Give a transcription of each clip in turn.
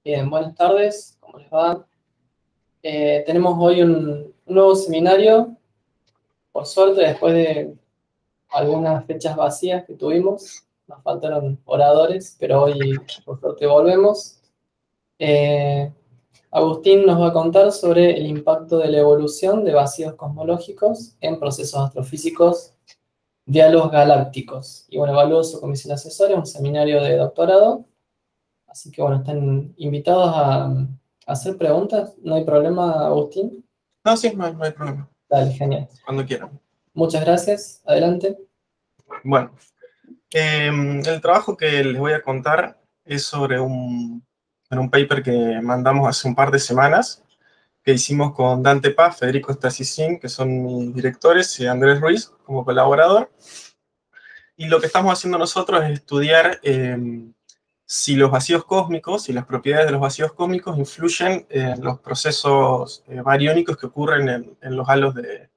Bien, buenas tardes, ¿cómo les va? Tenemos hoy un nuevo seminario, por suerte, después de algunas fechas vacías que tuvimos, nos faltaron oradores, pero hoy por suerte volvemos. Eh, Agustín nos va a contar sobre el impacto de la evolución de vacíos cosmológicos en procesos astrofísicos de halos galácticos. Y bueno, evalúo su comisión asesora, un seminario de doctorado. Así que bueno, están invitados a hacer preguntas. No hay problema, Agustín. No, sí, no hay problema. Dale, genial. Cuando quieran. Muchas gracias. Adelante. Bueno, el trabajo que les voy a contar es sobre un paper que mandamos hace un par de semanas, que hicimos con Dante Paz, Federico Stasicin, que son mis directores, y Andrés Ruiz como colaborador. Y lo que estamos haciendo nosotros es estudiar si los vacíos cósmicos y las propiedades de los vacíos cósmicos influyen en los procesos bariónicos que ocurren en los halos de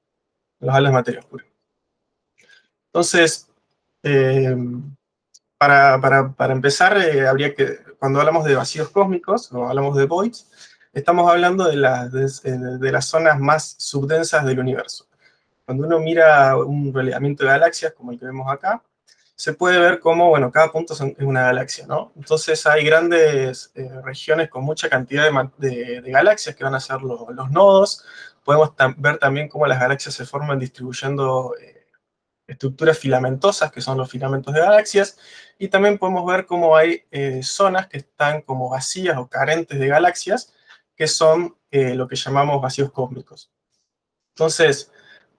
materia oscura. Entonces, para empezar, cuando hablamos de vacíos cósmicos o hablamos de voids, estamos hablando de las zonas más subdensas del universo. Cuando uno mira un relevamiento de galaxias, como el que vemos acá, se puede ver cómo, bueno, cada punto es una galaxia, ¿no? Entonces hay grandes regiones con mucha cantidad de galaxias que van a ser los nodos. Podemos ver también cómo las galaxias se forman distribuyendo estructuras filamentosas, que son los filamentos de galaxias, y también podemos ver cómo hay zonas que están como vacías o carentes de galaxias, que son lo que llamamos vacíos cósmicos. Entonces,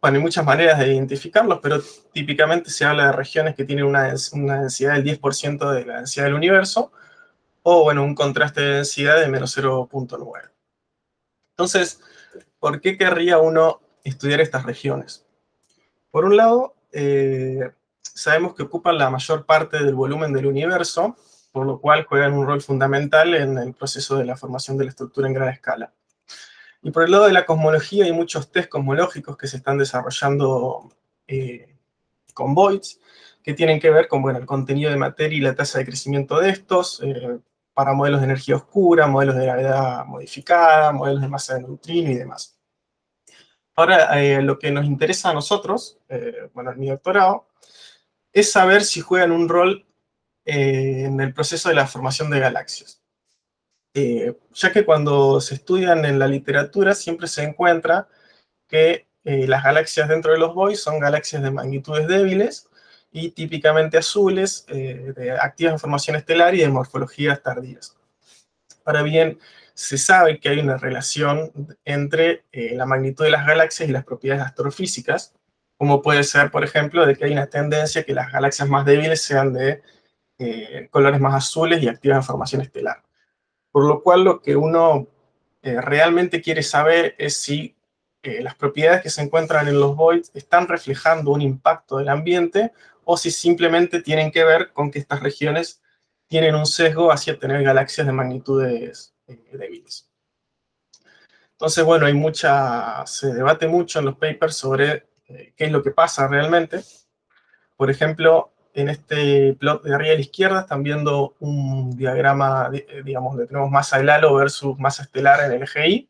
bueno, hay muchas maneras de identificarlos, pero típicamente se habla de regiones que tienen una densidad del 10% de la densidad del universo, o bueno, un contraste de densidad de menos 0.9. Entonces, ¿por qué querría uno estudiar estas regiones? Por un lado, sabemos que ocupan la mayor parte del volumen del universo, por lo cual juegan un rol fundamental en el proceso de la formación de la estructura en gran escala. Y por el lado de la cosmología, hay muchos test cosmológicos que se están desarrollando con voids, que tienen que ver con, bueno, el contenido de materia y la tasa de crecimiento de estos, para modelos de energía oscura, modelos de gravedad modificada, modelos de masa de neutrino y demás. Ahora, lo que nos interesa a nosotros, bueno, en mi doctorado, es saber si juegan un rol en el proceso de la formación de galaxias. Ya que cuando se estudian en la literatura siempre se encuentra que las galaxias dentro de los voids son galaxias de magnitudes débiles y típicamente azules, activas en formación estelar y de morfologías tardías. Ahora bien, se sabe que hay una relación entre la magnitud de las galaxias y las propiedades astrofísicas, como puede ser, por ejemplo, de que hay una tendencia que las galaxias más débiles sean de colores más azules y activas en formación estelar. Por lo cual, lo que uno realmente quiere saber es si las propiedades que se encuentran en los voids están reflejando un impacto del ambiente o si simplemente tienen que ver con que estas regiones tienen un sesgo hacia tener galaxias de magnitudes débiles. Entonces, bueno, se debate mucho en los papers sobre qué es lo que pasa realmente. Por ejemplo, en este plot de arriba a la izquierda están viendo un diagrama, digamos, donde tenemos masa del halo versus masa estelar en el eje Y,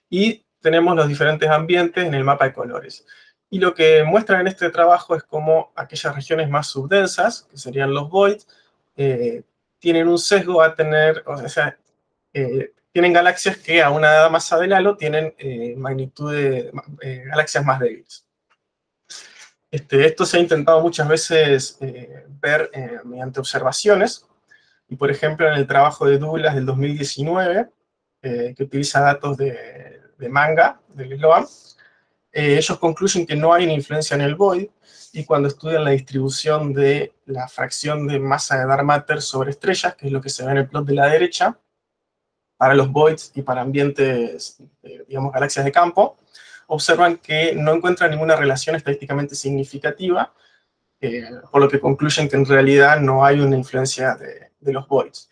y tenemos los diferentes ambientes en el mapa de colores. Y lo que muestran en este trabajo es cómo aquellas regiones más subdensas, que serían los voids, tienen un sesgo a tener, o sea, tienen galaxias que a una masa del halo tienen galaxias más débiles. Esto se ha intentado muchas veces ver mediante observaciones, y por ejemplo en el trabajo de Douglas del 2019, que utiliza datos de MaNGA, del SLOAM, ellos concluyen que no hay una influencia en el void, y cuando estudian la distribución de la fracción de masa de dark matter sobre estrellas, que es lo que se ve en el plot de la derecha, para los voids y para ambientes, digamos, galaxias de campo, observan que no encuentran ninguna relación estadísticamente significativa, por lo que concluyen que en realidad no hay una influencia de los voids.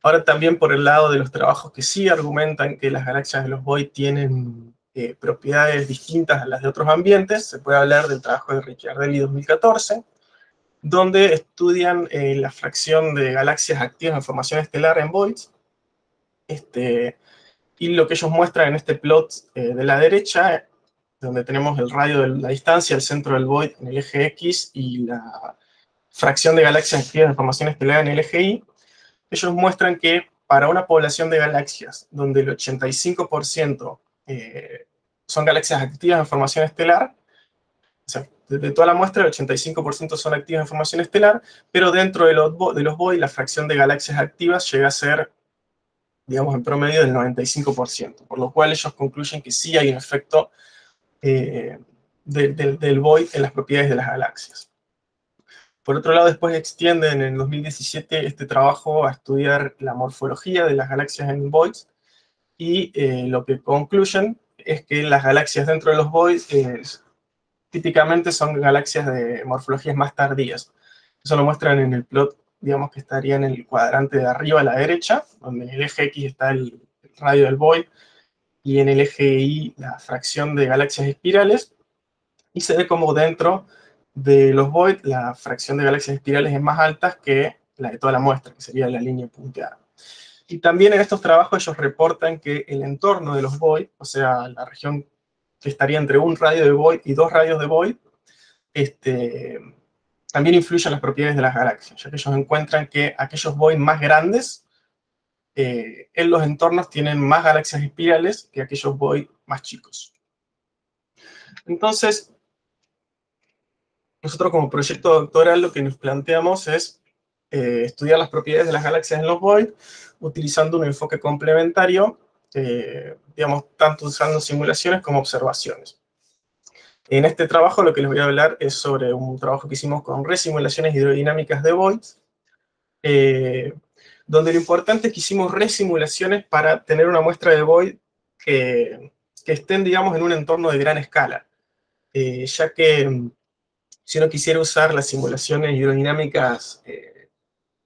Ahora también por el lado de los trabajos que sí argumentan que las galaxias de los voids tienen propiedades distintas a las de otros ambientes, se puede hablar del trabajo de Ricciardelli 2014, donde estudian la fracción de galaxias activas en formación estelar en voids. Y lo que ellos muestran en este plot de la derecha, donde tenemos el radio de la distancia, el centro del void en el eje X y la fracción de galaxias activas en formación estelar en el eje Y, ellos muestran que para una población de galaxias donde el 85% son galaxias activas en formación estelar, o sea, de toda la muestra el 85% son activas en formación estelar, pero dentro de los void la fracción de galaxias activas llega a ser, digamos, en promedio del 95%, por lo cual ellos concluyen que sí hay un efecto del void en las propiedades de las galaxias. Por otro lado, después extienden en 2017 este trabajo a estudiar la morfología de las galaxias en voids, y lo que concluyen es que las galaxias dentro de los voids típicamente son galaxias de morfologías más tardías. Eso lo muestran en el plot, digamos, que estaría en el cuadrante de arriba a la derecha, donde en el eje X está el radio del void, y en el eje Y la fracción de galaxias espirales, y se ve como dentro de los void la fracción de galaxias espirales es más alta que la de toda la muestra, que sería la línea punteada. Y también en estos trabajos ellos reportan que el entorno de los void, o sea, la región que estaría entre un radio de void y dos radios de void, también influye en las propiedades de las galaxias, ya que ellos encuentran que aquellos void más grandes en los entornos tienen más galaxias espirales que aquellos void más chicos. Entonces, nosotros como proyecto doctoral lo que nos planteamos es estudiar las propiedades de las galaxias en los void utilizando un enfoque complementario, digamos, tanto usando simulaciones como observaciones. En este trabajo lo que les voy a hablar es sobre un trabajo que hicimos con resimulaciones hidrodinámicas de voids, donde lo importante es que hicimos resimulaciones para tener una muestra de void que estén, digamos, en un entorno de gran escala, ya que si uno quisiera usar las simulaciones hidrodinámicas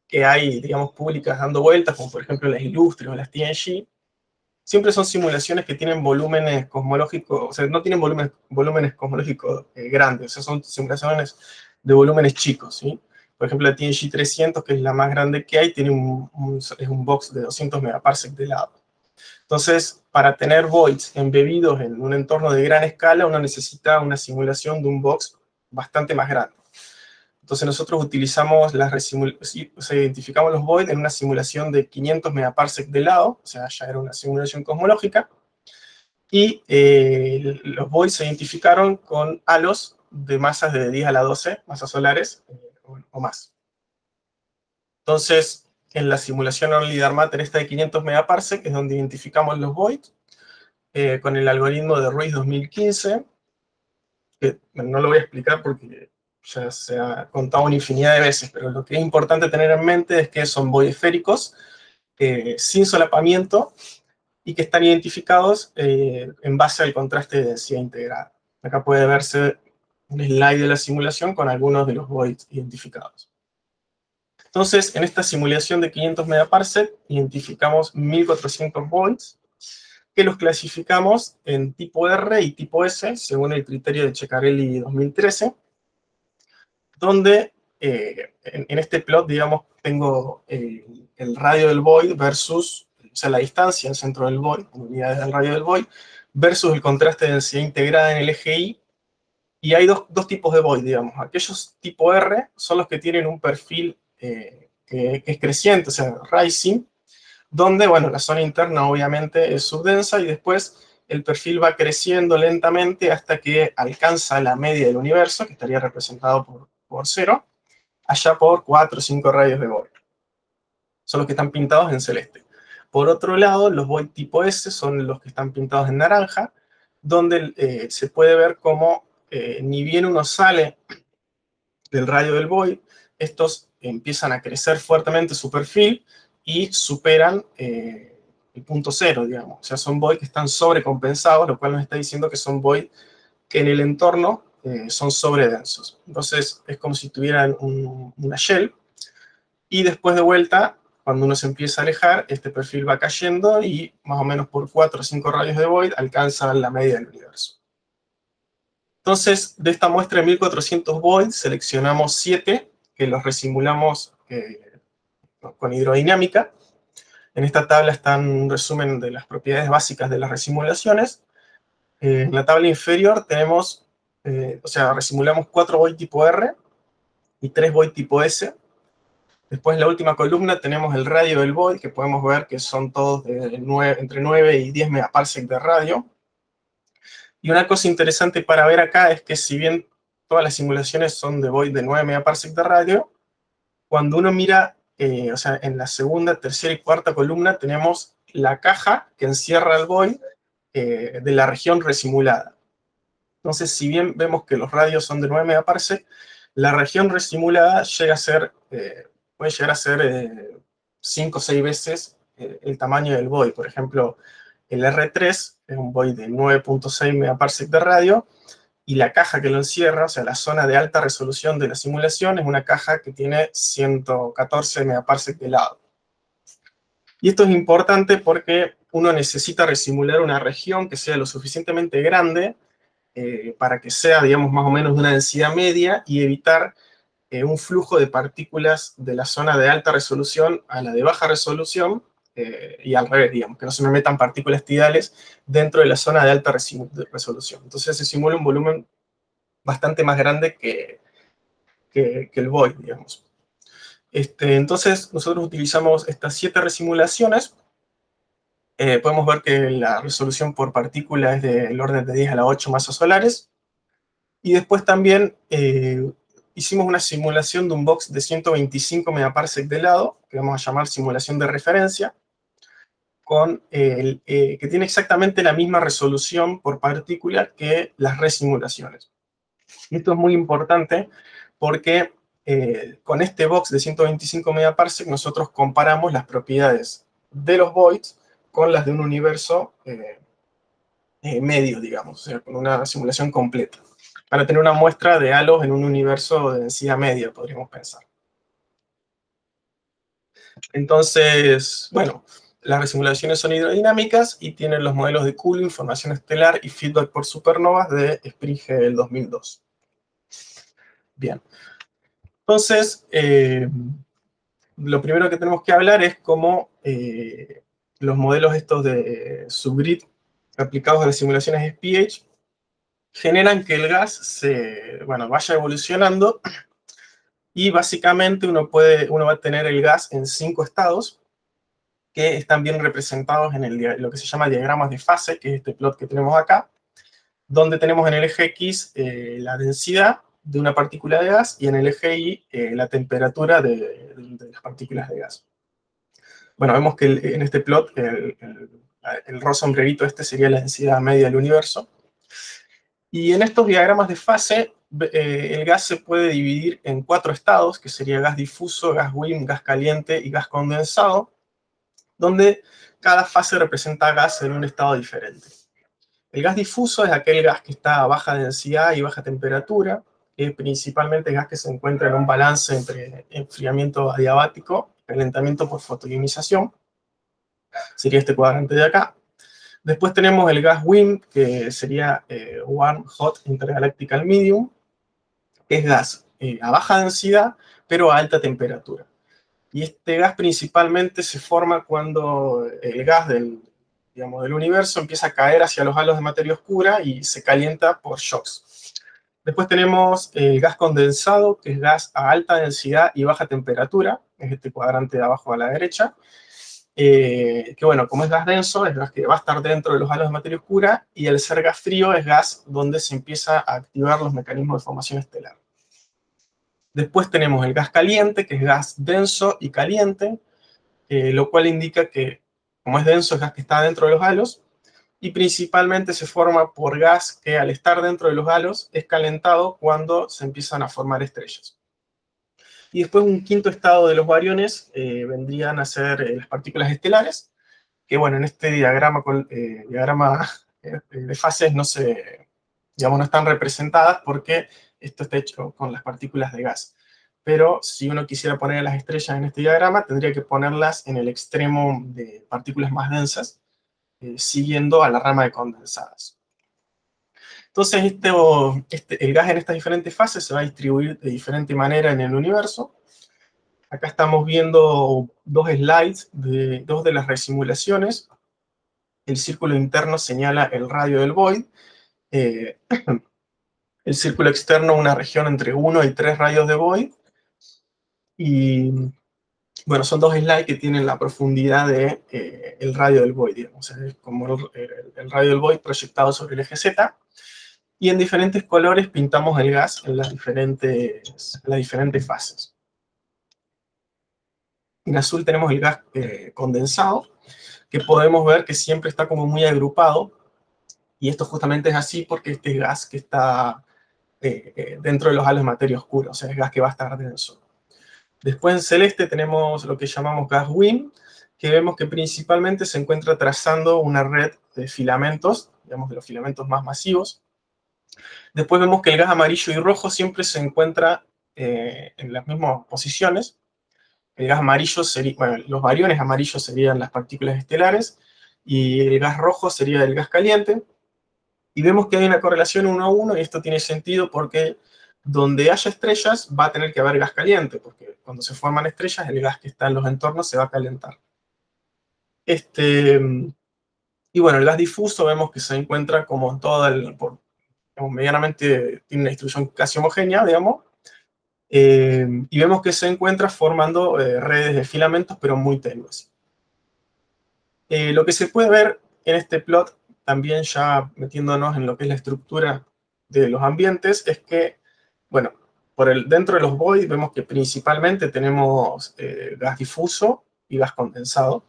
que hay, digamos, públicas dando vueltas, como por ejemplo las Illustre o las TNG, siempre son simulaciones que tienen volúmenes cosmológicos, o sea, no tienen volúmenes cosmológicos grandes, o sea, son simulaciones de volúmenes chicos, ¿sí? Por ejemplo, la TNG 300, que es la más grande que hay, tiene es un box de 200 megaparsec de lado. Entonces, para tener voids embebidos en un entorno de gran escala, uno necesita una simulación de un box bastante más grande. Entonces nosotros utilizamos identificamos los voids en una simulación de 500 megaparsec de lado, o sea, ya era una simulación cosmológica, y los voids se identificaron con halos de masas de 10 a la 12, masas solares o más. Entonces, en la simulación Early Dark Matter esta de 500 megaparsec es donde identificamos los voids con el algoritmo de Ruiz 2015, que no lo voy a explicar porque ya se ha contado una infinidad de veces, pero lo que es importante tener en mente es que son voids esféricos, sin solapamiento, y que están identificados en base al contraste de densidad integrada. Acá puede verse un slide de la simulación con algunos de los voids identificados. Entonces, en esta simulación de 500 megaparsec, identificamos 1400 voids, que los clasificamos en tipo R y tipo S, según el criterio de Ceccarelli 2013, donde en este plot, digamos, tengo el radio del void versus, o sea, la distancia en el centro del void, unidades del radio del void, versus el contraste de densidad integrada en el eje Y, y hay dos tipos de void, digamos. Aquellos tipo R son los que tienen un perfil que es creciente, o sea, rising, donde, bueno, la zona interna obviamente es subdensa y después el perfil va creciendo lentamente hasta que alcanza la media del universo, que estaría representado por 0, allá por 4 o 5 radios de void. Son los que están pintados en celeste. Por otro lado, los void tipo S son los que están pintados en naranja, donde se puede ver cómo ni bien uno sale del radio del void, estos empiezan a crecer fuertemente su perfil y superan el punto cero, digamos. O sea, son void que están sobrecompensados, lo cual nos está diciendo que son void que en el entorno son sobredensos. Entonces, es como si tuvieran una shell, y después de vuelta, cuando uno se empieza a alejar, este perfil va cayendo y más o menos por 4 o 5 radios de void alcanza la media del universo. Entonces, de esta muestra de 1400 void, seleccionamos 7 que los resimulamos con hidrodinámica. En esta tabla están un resumen de las propiedades básicas de las resimulaciones. En la tabla inferior tenemos, resimulamos 4 void tipo R y 3 void tipo S. Después en la última columna tenemos el radio del void, que podemos ver que son todos entre 9 y 10 megaparsec de radio. Y una cosa interesante para ver acá es que si bien todas las simulaciones son de void de 9 megaparsec de radio, cuando uno mira, en la segunda, tercera y cuarta columna tenemos la caja que encierra el void de la región resimulada. Entonces, si bien vemos que los radios son de 9 megaparsec, la región resimulada puede llegar a ser 5 o 6 veces el tamaño del void. Por ejemplo, el R3 es un void de 9.6 megaparsec de radio, y la caja que lo encierra, o sea, la zona de alta resolución de la simulación, es una caja que tiene 114 megaparsec de lado. Y esto es importante porque uno necesita resimular una región que sea lo suficientemente grande para que sea, digamos, más o menos de una densidad media y evitar un flujo de partículas de la zona de alta resolución a la de baja resolución, y al revés, digamos, que no se me metan partículas tidales dentro de la zona de alta resolución. Entonces se simula un volumen bastante más grande que el void, digamos. Entonces nosotros utilizamos estas 7 resimulaciones. Podemos ver que la resolución por partícula es del orden de 10 a la 8 masas solares. Y después también hicimos una simulación de un box de 125 megaparsec de lado, que vamos a llamar simulación de referencia, que tiene exactamente la misma resolución por partícula que las resimulaciones. Y esto es muy importante porque con este box de 125 megaparsec nosotros comparamos las propiedades de los voids con las de un universo medio, digamos, o sea, con una simulación completa, para tener una muestra de halos en un universo de densidad media, podríamos pensar. Entonces, bueno, las resimulaciones son hidrodinámicas y tienen los modelos de cooling, formación estelar y feedback por supernovas de Sprigge del 2002. Bien. Entonces, lo primero que tenemos que hablar es cómo los modelos estos de subgrid aplicados a las simulaciones SPH generan que el gas vaya evolucionando, y básicamente uno va a tener el gas en 5 estados que están bien representados en lo que se llama diagramas de fase, que es este plot que tenemos acá, donde tenemos en el eje X la densidad de una partícula de gas y en el eje Y la temperatura de las partículas de gas. Bueno, vemos que en este plot el rosa sombrerito sería la densidad media del universo. Y en estos diagramas de fase, el gas se puede dividir en 4 estados, que sería gas difuso, gas WIM, gas caliente y gas condensado, donde cada fase representa gas en un estado diferente. El gas difuso es aquel gas que está a baja densidad y baja temperatura, que es principalmente gas que se encuentra en un balance entre enfriamiento adiabático y calentamiento por fotoionización. Sería este cuadrante de acá. Después tenemos el gas WIM, que sería Warm Hot Intergalactical Medium, que es gas a baja densidad, pero a alta temperatura. Y este gas principalmente se forma cuando el gas del universo empieza a caer hacia los halos de materia oscura y se calienta por shocks. Después tenemos el gas condensado, que es gas a alta densidad y baja temperatura, es este cuadrante de abajo a la derecha, que bueno, como es gas denso, es gas que va a estar dentro de los halos de materia oscura, y al ser gas frío es gas donde se empieza a activar los mecanismos de formación estelar. Después tenemos el gas caliente, que es gas denso y caliente, lo cual indica que, como es denso, es gas que está dentro de los halos, y principalmente se forma por gas que al estar dentro de los halos es calentado cuando se empiezan a formar estrellas. Y después un quinto estado de los bariones vendrían a ser las partículas estelares, que bueno, en este diagrama de fases no están representadas porque esto está hecho con las partículas de gas. Pero si uno quisiera poner las estrellas en este diagrama, tendría que ponerlas en el extremo de partículas más densas, siguiendo a la rama de condensadas. Entonces, el gas en estas diferentes fases se va a distribuir de diferente manera en el universo. Acá estamos viendo dos slides de dos de las resimulaciones. El círculo interno señala el radio del void. El círculo externo una región entre 1 y 3 radios de void. Y bueno, son dos slides que tienen la profundidad de el radio del void, digamos. Es como el radio del void proyectado sobre el eje Z. Y en diferentes colores pintamos el gas en las diferentes fases. En azul tenemos el gas condensado, que podemos ver que siempre está como muy agrupado. Y esto justamente es así porque este es gas que está dentro de los halos de materia oscura, o sea, es gas que va a estar denso. Después en celeste tenemos lo que llamamos gas WIM, que vemos que principalmente se encuentra trazando una red de filamentos, digamos de los filamentos más masivos. Después vemos que el gas amarillo y rojo siempre se encuentra en las mismas posiciones. El gas amarillo sería, bueno, los bariones amarillos serían las partículas estelares, y el gas rojo sería el gas caliente. Y vemos que hay una correlación 1 a 1, y esto tiene sentido porque donde haya estrellas va a tener que haber gas caliente, porque cuando se forman estrellas, el gas que está en los entornos se va a calentar. Y bueno, el gas difuso vemos que se encuentra como en todo medianamente tiene una distribución casi homogénea, digamos, y vemos que se encuentra formando redes de filamentos, pero muy tenues. Lo que se puede ver en este plot, también ya metiéndonos en lo que es la estructura de los ambientes, es que, bueno, dentro de los void vemos que principalmente tenemos gas difuso y gas condensado,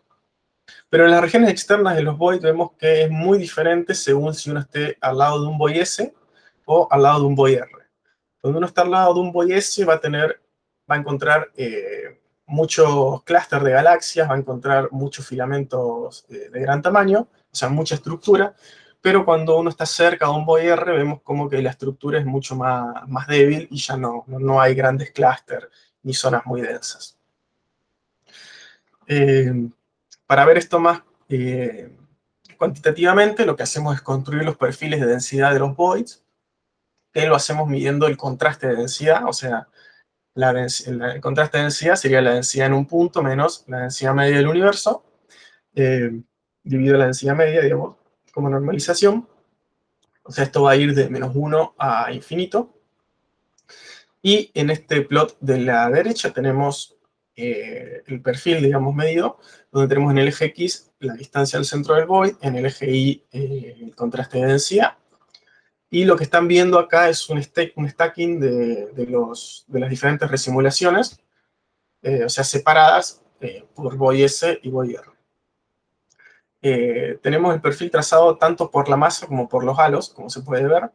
pero en las regiones externas de los void vemos que es muy diferente según si uno esté al lado de un void S o al lado de un void R. Cuando uno está al lado de un void S va a encontrar muchos clústeres de galaxias, va a encontrar muchos filamentos de gran tamaño, o sea, mucha estructura, pero cuando uno está cerca de un void R vemos como que la estructura es mucho más débil y ya no hay grandes clústeres ni zonas muy densas. Para ver esto más cuantitativamente, lo que hacemos es construir los perfiles de densidad de los voids, que lo hacemos midiendo el contraste de densidad, o sea, el contraste de densidad sería la densidad en un punto menos la densidad media del universo, dividido la densidad media, digamos, como normalización. O sea, esto va a ir de -1 a infinito. Y en este plot de la derecha tenemos el perfil, digamos, medido, donde tenemos en el eje X la distancia al centro del void, en el eje Y el contraste de densidad. Y lo que están viendo acá es un stacking de las diferentes resimulaciones, o sea, separadas por void S y void R. Tenemos el perfil trazado tanto por la masa como por los halos, como se puede ver.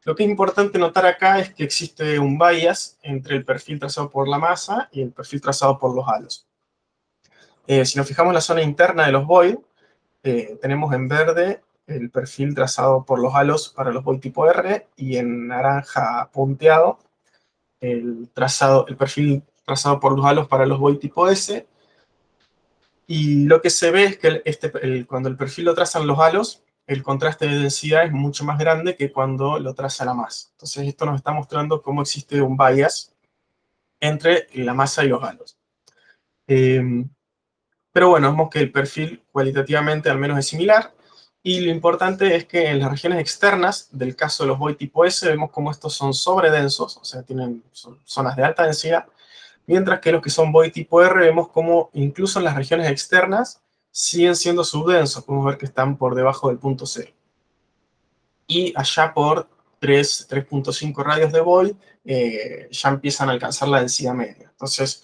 Lo que es importante notar acá es que existe un bias entre el perfil trazado por la masa y el perfil trazado por los halos. Si nos fijamos en la zona interna de los void, tenemos en verde el perfil trazado por los halos para los void tipo R, y en naranja punteado el perfil trazado por los halos para los void tipo S. Y lo que se ve es que cuando el perfil lo trazan los halos, el contraste de densidad es mucho más grande que cuando lo traza la masa. Entonces esto nos está mostrando cómo existe un bias entre la masa y los halos. Pero bueno, vemos que el perfil cualitativamente al menos es similar. Y lo importante es que en las regiones externas, del caso de los void tipo S, vemos cómo estos son sobredensos, o sea, son zonas de alta densidad, mientras que los que son void tipo R vemos cómo incluso en las regiones externas siguen siendo subdensos. Podemos ver que están por debajo del punto 0. Y allá por 3.5 radios de void ya empiezan a alcanzar la densidad media. Entonces,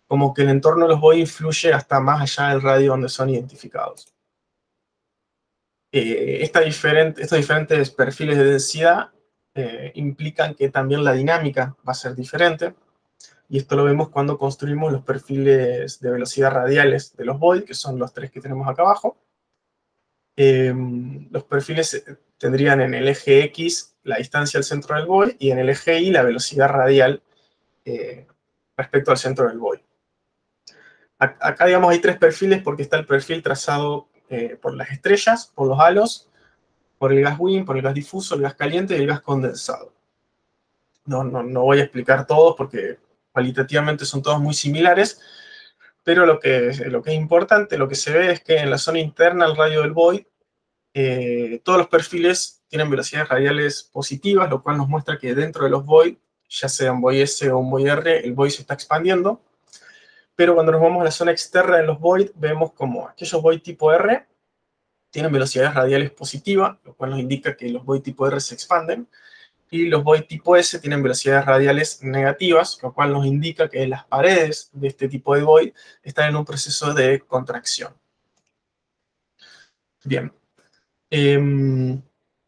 como que el entorno de los void influye hasta más allá del radio donde son identificados. Estos diferentes perfiles de densidad implican que también la dinámica va a ser diferente. Y esto lo vemos cuando construimos los perfiles de velocidad radiales de los void, que son los tres que tenemos acá abajo. Los perfiles tendrían en el eje X la distancia al centro del void, y en el eje Y la velocidad radial respecto al centro del void. Acá, digamos, hay tres perfiles porque está el perfil trazado por las estrellas, por los halos, por el gas WIN, por el gas difuso, el gas caliente y el gas condensado. No voy a explicar todos porque cualitativamente son todos muy similares, pero lo que es importante, lo que se ve es que en la zona interna al radio del void, todos los perfiles tienen velocidades radiales positivas, lo cual nos muestra que dentro de los void, ya sea un void S o un void R, el void se está expandiendo. Pero cuando nos vamos a la zona externa de los void, vemos como aquellos void tipo R tienen velocidades radiales positivas, lo cual nos indica que los void tipo R se expanden, y los void tipo S tienen velocidades radiales negativas, lo cual nos indica que las paredes de este tipo de void están en un proceso de contracción. Bien.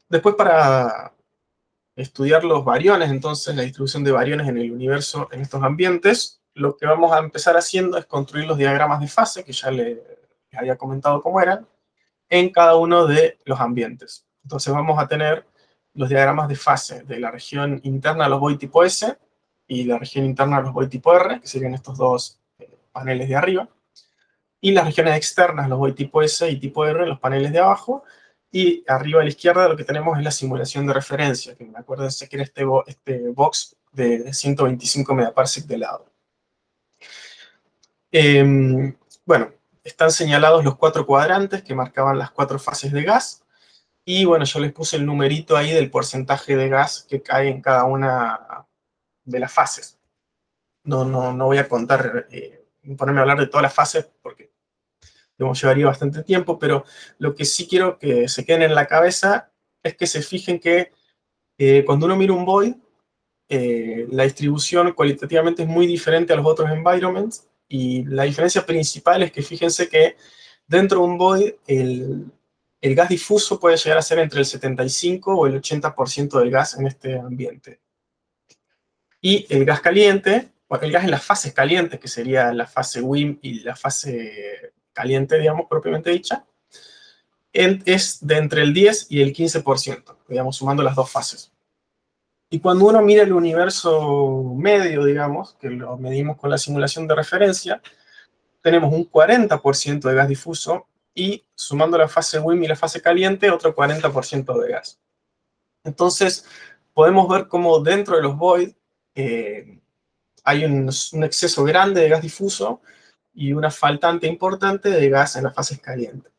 Después, para estudiar los bariones, entonces la distribución de bariones en el universo en estos ambientes, lo que vamos a empezar haciendo es construir los diagramas de fase, que ya les había comentado cómo eran, en cada uno de los ambientes. Entonces vamos a tener los diagramas de fase de la región interna de los void tipo S y la región interna de los void tipo R, que serían estos dos paneles de arriba, y las regiones externas, los void tipo S y tipo R, los paneles de abajo, y arriba a la izquierda lo que tenemos es la simulación de referencia, que me acuérdense que era este box de 125 megaparsec de lado. Bueno, están señalados los 4 cuadrantes que marcaban las 4 fases de gas, y bueno, yo les puse el numerito ahí del porcentaje de gas que cae en cada una de las fases. No voy a contar, ponerme a hablar de todas las fases, porque llevaría bastante tiempo, pero lo que sí quiero que se queden en la cabeza es que se fijen que cuando uno mira un void, la distribución cualitativamente es muy diferente a los otros environments, y la diferencia principal es que fíjense que dentro de un void el gas difuso puede llegar a ser entre el 75 o el 80% del gas en este ambiente. Y el gas caliente, el gas en las fases calientes, que sería la fase WIM y la fase caliente, digamos, propiamente dicha, es de entre el 10 y el 15%, digamos, sumando las dos fases. Y cuando uno mira el universo medio, digamos, que lo medimos con la simulación de referencia, tenemos un 40% de gas difuso y, sumando la fase WIM y la fase caliente, otro 40% de gas. Entonces, podemos ver cómo dentro de los void hay un exceso grande de gas difuso y una faltante importante de gas en las fases calientes,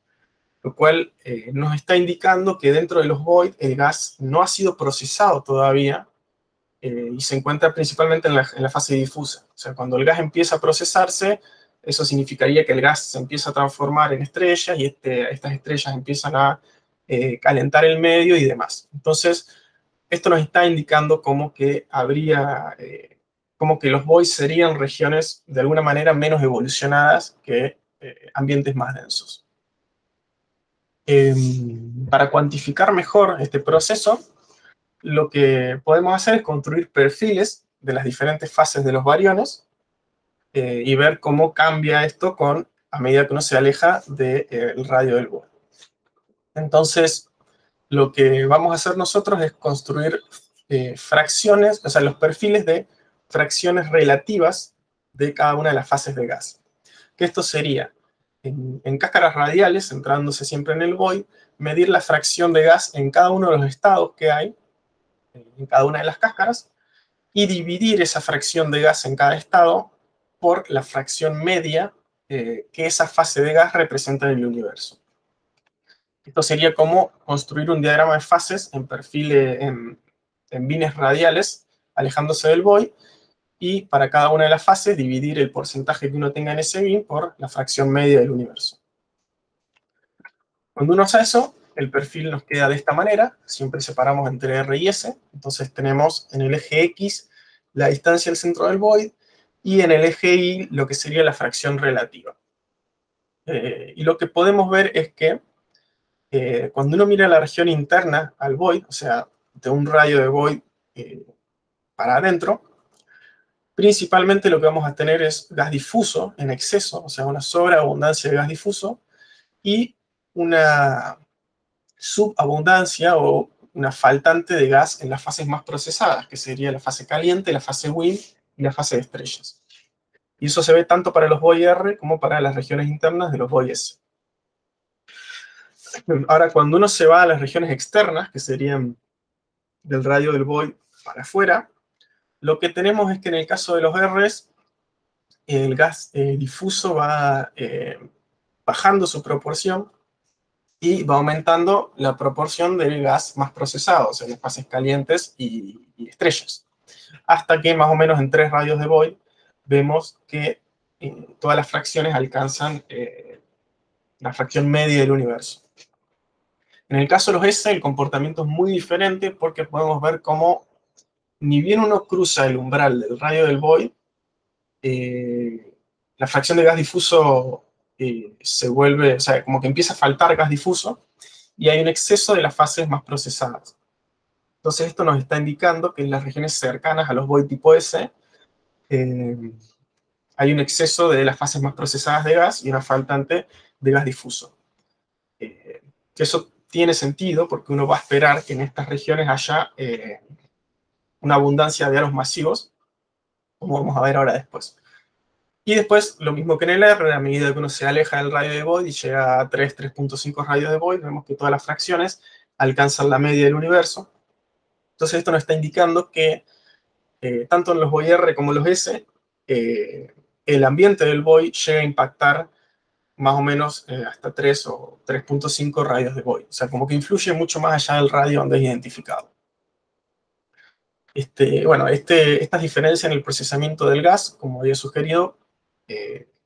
lo cual nos está indicando que dentro de los void el gas no ha sido procesado todavía y se encuentra principalmente en la fase difusa. O sea, cuando el gas empieza a procesarse, eso significaría que el gas se empieza a transformar en estrellas y estas estrellas empiezan a calentar el medio y demás. Entonces, esto nos está indicando como que habría, como que los voids serían regiones de alguna manera menos evolucionadas que ambientes más densos. Para cuantificar mejor este proceso, lo que podemos hacer es construir perfiles de las diferentes fases de los bariones y ver cómo cambia esto a medida que uno se aleja del radio del void. Entonces, lo que vamos a hacer nosotros es construir fracciones, o sea, los perfiles de fracciones relativas de cada una de las fases de gas. Que esto sería, en cáscaras radiales, centrándose siempre en el void, medir la fracción de gas en cada uno de los estados que hay, en cada una de las cáscaras, y dividir esa fracción de gas en cada estado por la fracción media que esa fase de gas representa en el universo. Esto sería como construir un diagrama de fases en perfiles, en bines radiales, alejándose del void, y para cada una de las fases dividir el porcentaje que uno tenga en ese bin por la fracción media del universo. Cuando uno hace eso, el perfil nos queda de esta manera, siempre separamos entre R y S, entonces tenemos en el eje X la distancia al centro del void, y en el eje Y lo que sería la fracción relativa. Y lo que podemos ver es que cuando uno mira la región interna al void, o sea, de un radio de void para adentro, principalmente lo que vamos a tener es gas difuso en exceso, o sea, una sobreabundancia de gas difuso, y una subabundancia o una faltante de gas en las fases más procesadas, que sería la fase caliente, la fase WIN y la fase de estrellas. Y eso se ve tanto para los void R como para las regiones internas de los void S. Ahora, cuando uno se va a las regiones externas, que serían del radio del void para afuera, lo que tenemos es que en el caso de los Rs, el gas difuso va bajando su proporción y va aumentando la proporción del gas más procesado, o sea, las fases calientes y estrellas. Hasta que más o menos en 3 radios de void vemos que todas las fracciones alcanzan la fracción media del universo. En el caso de los S, el comportamiento es muy diferente porque podemos ver cómo, ni bien uno cruza el umbral del radio del void, la fracción de gas difuso se vuelve, o sea, como que empieza a faltar gas difuso y hay un exceso de las fases más procesadas. Entonces esto nos está indicando que en las regiones cercanas a los void tipo S hay un exceso de las fases más procesadas de gas y una faltante de gas difuso. Eso tiene sentido porque uno va a esperar que en estas regiones haya una abundancia de halos masivos, como vamos a ver ahora después. Y después, lo mismo que en el R, a medida que uno se aleja del radio de void y llega a 3.5 radios de void, vemos que todas las fracciones alcanzan la media del universo. Entonces esto nos está indicando que tanto en los void R como en los S, el ambiente del void llega a impactar más o menos hasta 3 o 3.5 radios de void. O sea, como que influye mucho más allá del radio donde es identificado. Bueno, estas diferencias en el procesamiento del gas, como había sugerido,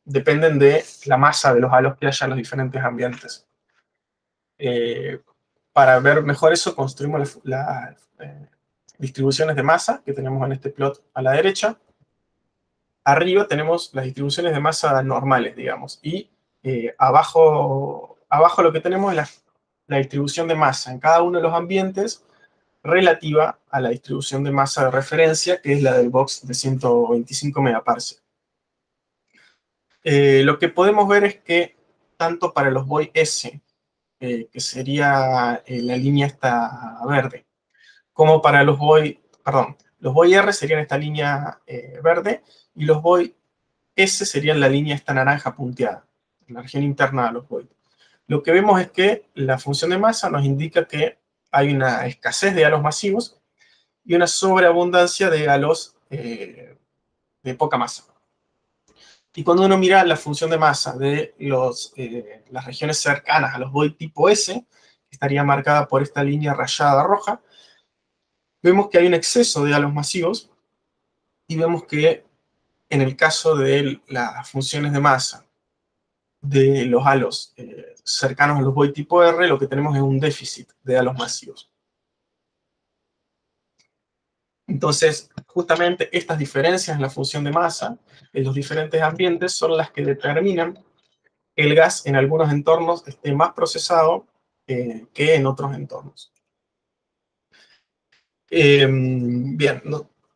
dependen de la masa de los halos que haya en los diferentes ambientes. Para ver mejor eso, construimos las distribuciones de masa que tenemos en este plot a la derecha. Arriba tenemos las distribuciones de masa normales, digamos, y abajo lo que tenemos es la distribución de masa en cada uno de los ambientes relativa a la distribución de masa de referencia, que es la del box de 125 megaparsec. Lo que podemos ver es que tanto para los void S, que sería la línea esta verde, como para los void R serían esta línea verde, y los void S serían la línea esta naranja punteada, en la región interna de los void. Lo que vemos es que la función de masa nos indica que hay una escasez de halos masivos y una sobreabundancia de halos de poca masa. Y cuando uno mira la función de masa de las regiones cercanas a los void tipo S, que estaría marcada por esta línea rayada roja, vemos que hay un exceso de halos masivos y vemos que en el caso de las funciones de masa de los halos cercanos a los void tipo R, lo que tenemos es un déficit de halos masivos. Entonces, justamente estas diferencias en la función de masa en los diferentes ambientes son las que determinan que el gas en algunos entornos esté más procesado que en otros entornos. Bien,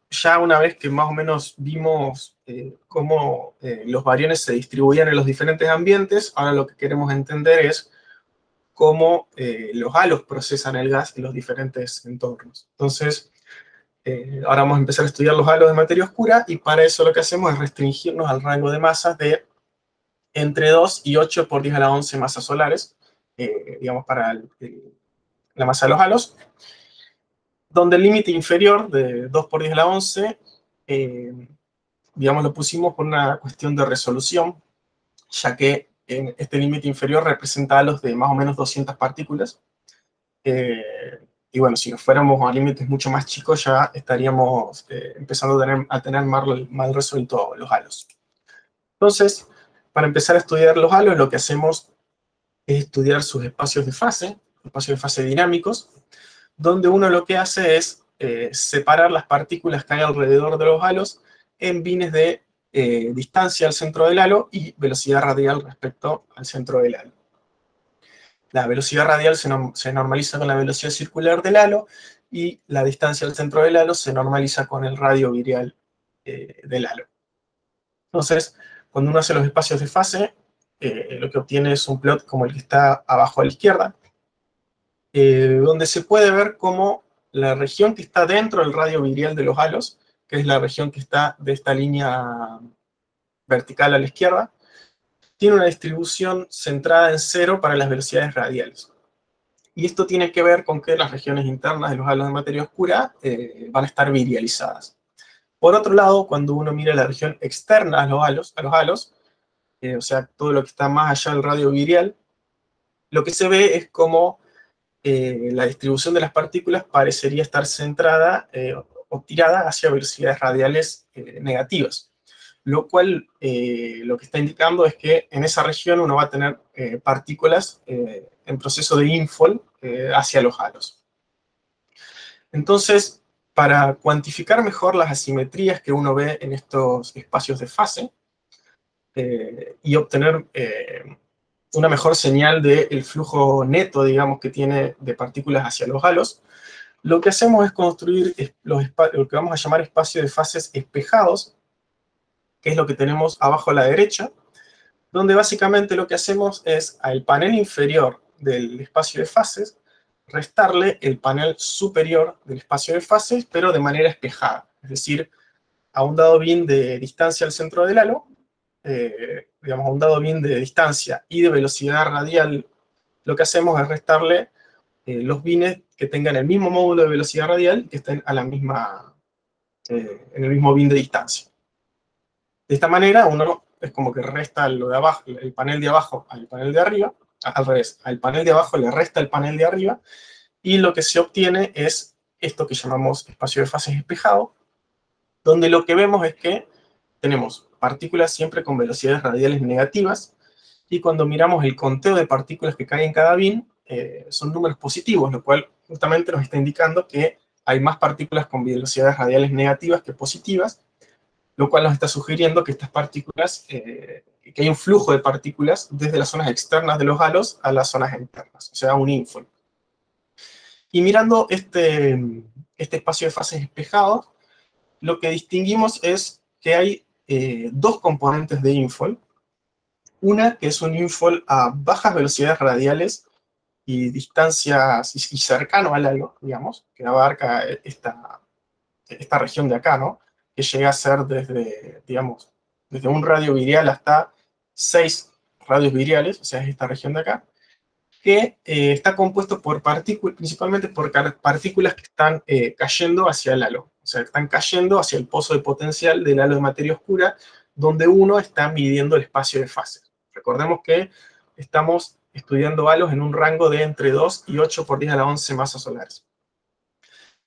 ya una vez que más o menos vimos cómo los bariones se distribuían en los diferentes ambientes, ahora lo que queremos entender es cómo los halos procesan el gas en los diferentes entornos. Entonces, ahora vamos a empezar a estudiar los halos de materia oscura, y para eso lo que hacemos es restringirnos al rango de masas de entre 2 y 8 por 10 a la 11 masas solares, digamos, para la masa de los halos, donde el límite inferior de 2 por 10 a la 11, digamos, lo pusimos por una cuestión de resolución, ya que este límite inferior representa halos de más o menos 200 partículas. Y bueno, si nos fuéramos a límites mucho más chicos, ya estaríamos empezando a tener mal resuelto los halos. Entonces, para empezar a estudiar los halos, lo que hacemos es estudiar sus espacios de fase dinámicos, donde uno lo que hace es separar las partículas que hay alrededor de los halos en bines de distancia al centro del halo y velocidad radial respecto al centro del halo. La velocidad radial se normaliza con la velocidad circular del halo, y la distancia al centro del halo se normaliza con el radio virial del halo. Entonces, cuando uno hace los espacios de fase, lo que obtiene es un plot como el que está abajo a la izquierda, donde se puede ver cómo la región que está dentro del radio virial de los halos, que es la región que está de esta línea vertical a la izquierda, tiene una distribución centrada en 0 para las velocidades radiales. Y esto tiene que ver con que las regiones internas de los halos de materia oscura van a estar virializadas. Por otro lado, cuando uno mira la región externa a los halos, o sea, todo lo que está más allá del radio virial, lo que se ve es como la distribución de las partículas parecería estar centrada o tirada hacia velocidades radiales negativas, lo cual lo que está indicando es que en esa región uno va a tener partículas en proceso de infall hacia los halos. Entonces, para cuantificar mejor las asimetrías que uno ve en estos espacios de fase y obtener una mejor señal del flujo neto, digamos, que tiene de partículas hacia los halos, lo que hacemos es construir lo que vamos a llamar espacios de fases espejados, que es lo que tenemos abajo a la derecha, donde básicamente lo que hacemos es al panel inferior del espacio de fases restarle el panel superior del espacio de fases, pero de manera espejada. Es decir, a un dado bin de distancia al centro del halo, digamos, a un dado bin de distancia y de velocidad radial, lo que hacemos es restarle los bines que tengan el mismo módulo de velocidad radial, que estén a la misma, en el mismo bin de distancia. De esta manera, uno es como que resta lo de abajo, el panel de abajo al panel de arriba, al revés, al panel de abajo le resta el panel de arriba, y lo que se obtiene es esto que llamamos espacio de fases espejado, donde lo que vemos es que tenemos partículas siempre con velocidades radiales negativas, y cuando miramos el conteo de partículas que caen en cada bin, son números positivos, lo cual justamente nos está indicando que hay más partículas con velocidades radiales negativas que positivas, lo cual nos está sugiriendo que estas partículas, que hay un flujo de partículas desde las zonas externas de los halos a las zonas internas, o sea, un infall. Y mirando este espacio de fases espejados, lo que distinguimos es que hay dos componentes de infall. Una que es un infall a bajas velocidades radiales y distancias y cercano al halo, digamos, que abarca esta región de acá, ¿no? Que llega a ser desde, digamos, desde un radio virial hasta 6 radios viriales, o sea, es esta región de acá, que está compuesto por partículas, principalmente por partículas que están cayendo hacia el halo, o sea, están cayendo hacia el pozo de potencial del halo de materia oscura, donde uno está midiendo el espacio de fases. Recordemos que estamos estudiando halos en un rango de entre 2 y 8 por 10 a la 11 masas solares.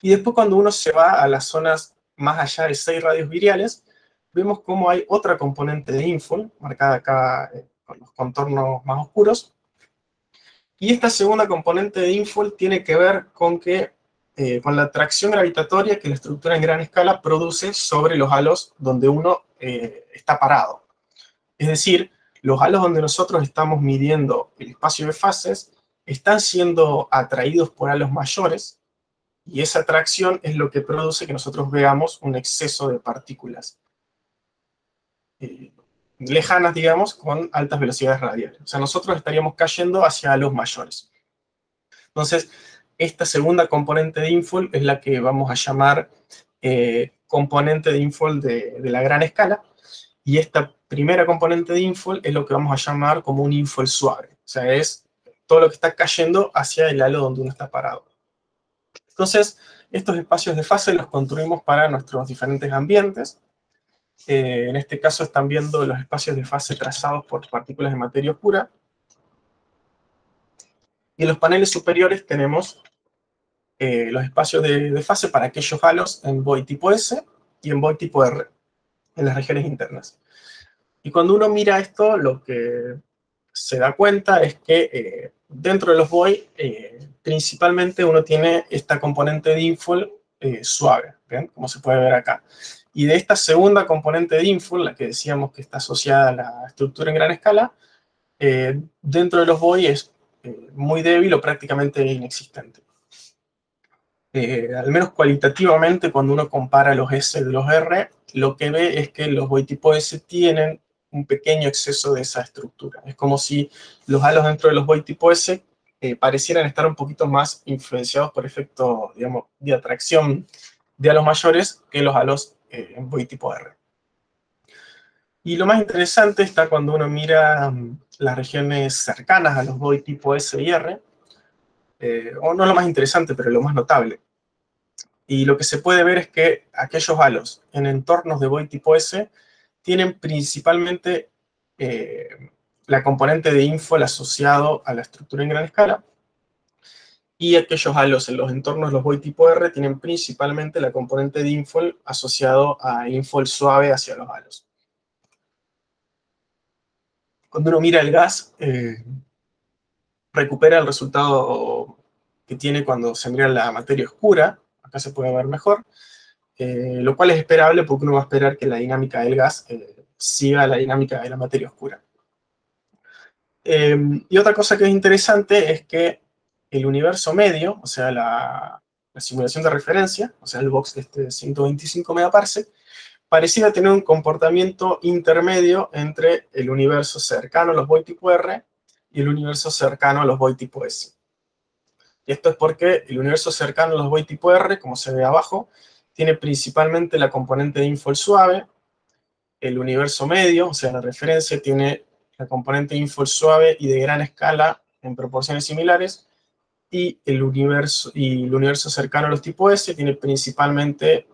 Y después cuando uno se va a las zonas más allá de 6 radios viriales, vemos cómo hay otra componente de infall, marcada acá con los contornos más oscuros. Y esta segunda componente de infall tiene que ver con con la atracción gravitatoria que la estructura en gran escala produce sobre los halos donde uno está parado. Es decir, los halos donde nosotros estamos midiendo el espacio de fases están siendo atraídos por halos mayores, y esa atracción es lo que produce que nosotros veamos un exceso de partículas lejanas, digamos, con altas velocidades radiales. O sea, nosotros estaríamos cayendo hacia halos mayores. Entonces, esta segunda componente de infall es la que vamos a llamar componente de infall de la gran escala, y esta primera componente de infall es lo que vamos a llamar como un infall suave. O sea, es todo lo que está cayendo hacia el halo donde uno está parado. Entonces, estos espacios de fase los construimos para nuestros diferentes ambientes. En este caso están viendo los espacios de fase trazados por partículas de materia oscura. Y en los paneles superiores tenemos los espacios de fase para aquellos halos en Void tipo S y en Void tipo R, en las regiones internas. Y cuando uno mira esto, lo que se da cuenta es que dentro de los Void, principalmente uno tiene esta componente de infall suave, ¿ven? Como se puede ver acá. Y de esta segunda componente de infall, la que decíamos que está asociada a la estructura en gran escala, dentro de los Void es muy débil o prácticamente inexistente. Al menos cualitativamente, cuando uno compara los S de los R, lo que ve es que los Void tipo S tienen un pequeño exceso de esa estructura. Es como si los halos dentro de los Void tipo S parecieran estar un poquito más influenciados por efectos, digamos, de atracción de halos mayores que los halos en Void tipo R. Y lo más interesante está cuando uno mira las regiones cercanas a los Void tipo S y R, o no lo más interesante, pero lo más notable. Y lo que se puede ver es que aquellos halos en entornos de Void tipo S tienen principalmente la componente de infol asociado a la estructura en gran escala, y aquellos halos en los entornos de los Void tipo R tienen principalmente la componente de infol asociado a infol suave hacia los halos. Cuando uno mira el gas, recupera el resultado que tiene cuando se mira la materia oscura. Acá se puede ver mejor, lo cual es esperable porque uno va a esperar que la dinámica del gas siga la dinámica de la materia oscura. Y otra cosa que es interesante es que el universo medio, o sea, la simulación de referencia, o sea, el box de este 125 megaparsec, pareciera tener un comportamiento intermedio entre el universo cercano a los Void tipo R y el universo cercano a los Void tipo S. Y esto es porque el universo cercano a los Void tipo R, como se ve abajo, tiene principalmente la componente de infol suave. El universo medio, o sea, la referencia, tiene la componente infol suave y de gran escala en proporciones similares. Y el universo cercano a los tipo S tiene principalmente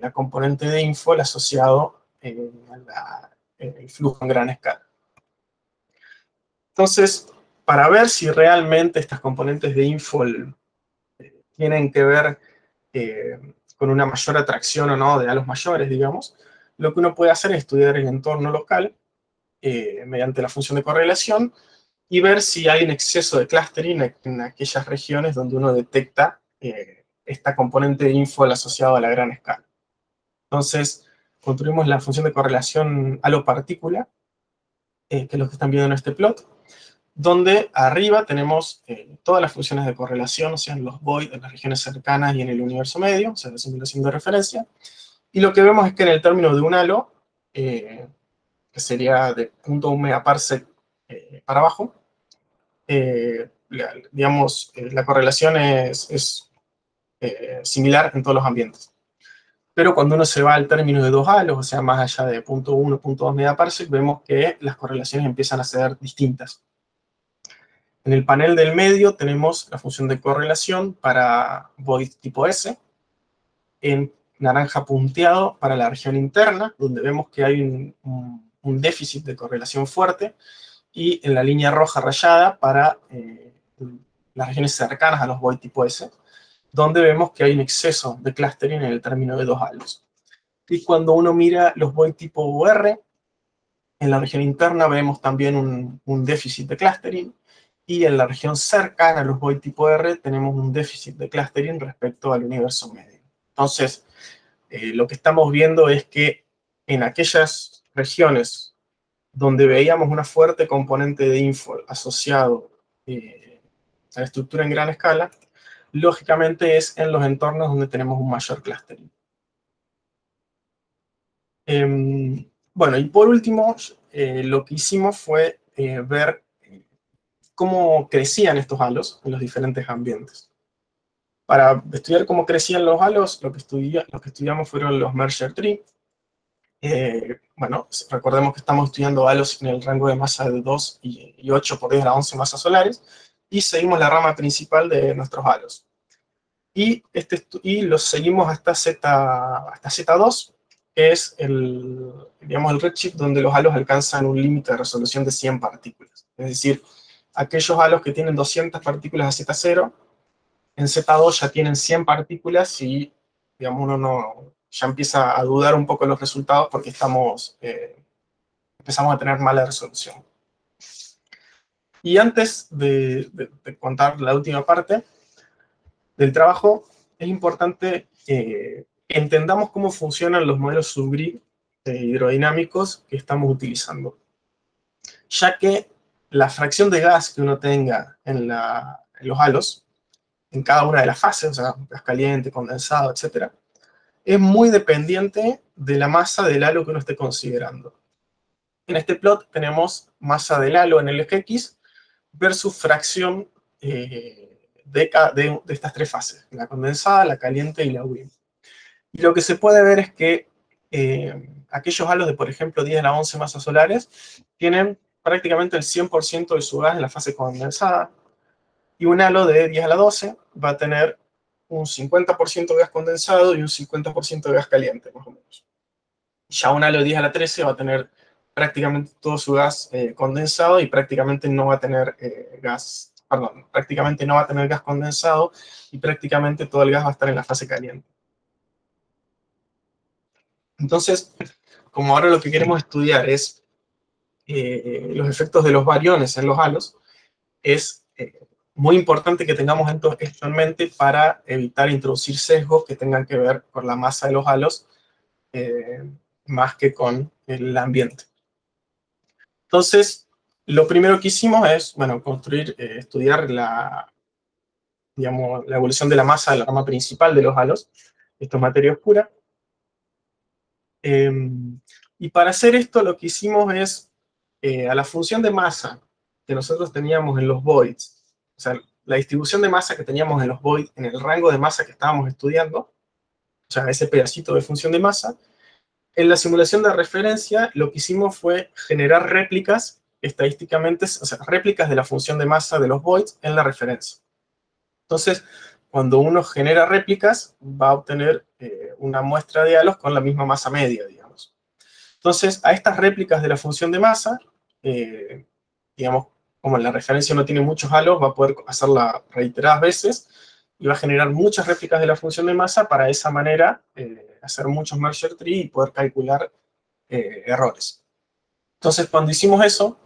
la componente de infol asociado al flujo en gran escala. Entonces, para ver si realmente estas componentes de infol tienen que ver con una mayor atracción o no de halos mayores, digamos, lo que uno puede hacer es estudiar el entorno local mediante la función de correlación y ver si hay un exceso de clustering en aquellas regiones donde uno detecta esta componente de infol asociado a la gran escala. Entonces, construimos la función de correlación halo-partícula, que es lo que están viendo en este plot, donde arriba tenemos todas las funciones de correlación, o sea, en los void, en las regiones cercanas y en el universo medio, o sea, la simulación de referencia. Y lo que vemos es que en el término de un halo, que sería de 0.1 megaparsec para abajo, digamos, la correlación es similar en todos los ambientes. Pero cuando uno se va al término de dos halos, o sea, más allá de 0.1, 0.2 megaparsec, vemos que las correlaciones empiezan a ser distintas. En el panel del medio tenemos la función de correlación para void tipo S, en naranja punteado para la región interna, donde vemos que hay un déficit de correlación fuerte, y en la línea roja rayada para las regiones cercanas a los void tipo S, donde vemos que hay un exceso de clustering en el término de dos halos. Y cuando uno mira los void tipo R, en la región interna vemos también un déficit de clustering, y en la región cercana a los void tipo R tenemos un déficit de clustering respecto al universo medio. Entonces, lo que estamos viendo es que en aquellas regiones donde veíamos una fuerte componente de infol asociado a la estructura en gran escala, lógicamente es en los entornos donde tenemos un mayor clustering. Bueno, y por último, lo que hicimos fue ver cómo crecían estos halos en los diferentes ambientes. Para estudiar cómo crecían los halos, lo que estudiamos fueron los merger tree. Bueno, recordemos que estamos estudiando halos en el rango de masa de 2 y 8 por 10 a la 11 masas solares, y seguimos la rama principal de nuestros halos. Y los seguimos hasta Z2, que es digamos, el redshift donde los halos alcanzan un límite de resolución de 100 partículas. Es decir, aquellos halos que tienen 200 partículas a Z0, en Z2 ya tienen 100 partículas y, digamos, uno ya empieza a dudar un poco de los resultados porque empezamos a tener mala resolución. Y antes de contar la última parte del trabajo, es importante que entendamos cómo funcionan los modelos subgrid hidrodinámicos que estamos utilizando. Ya que la fracción de gas que uno tenga en los halos, en cada una de las fases, o sea, gas caliente, condensado, etc., es muy dependiente de la masa del halo que uno esté considerando. En este plot tenemos masa del halo en el eje X versus fracción de estas tres fases, la condensada, la caliente y la UV. Y lo que se puede ver es que aquellos halos de, por ejemplo, 10 a la 11 masas solares tienen prácticamente el 100% de su gas en la fase condensada. Y un halo de 10 a la 12 va a tener un 50% de gas condensado y un 50% de gas caliente, más o menos. Ya un halo de 10 a la 13 va a tener prácticamente todo su gas condensado y prácticamente no va a tener prácticamente no va a tener gas condensado y prácticamente todo el gas va a estar en la fase caliente. Entonces, como ahora lo que queremos estudiar es los efectos de los bariones en los halos, es muy importante que tengamos esto en mente para evitar introducir sesgos que tengan que ver con la masa de los halos más que con el ambiente. Entonces, lo primero que hicimos es, bueno, estudiar digamos, la evolución de la masa de la rama principal de los halos. Esto es materia oscura. Y para hacer esto, lo que hicimos es, a la función de masa que nosotros teníamos en los voids, o sea, la distribución de masa que teníamos en los voids, en el rango de masa que estábamos estudiando, o sea, ese pedacito de función de masa, en la simulación de referencia, lo que hicimos fue generar réplicas estadísticamente, o sea, réplicas de la función de masa de los voids en la referencia. Entonces, cuando uno genera réplicas, va a obtener una muestra de halos con la misma masa media, digamos. Entonces, a estas réplicas de la función de masa, digamos, como en la referencia no tiene muchos halos, va a poder hacerla reiteradas veces y va a generar muchas réplicas de la función de masa para de esa manera hacer muchos merger tree y poder calcular errores. Entonces, cuando hicimos eso,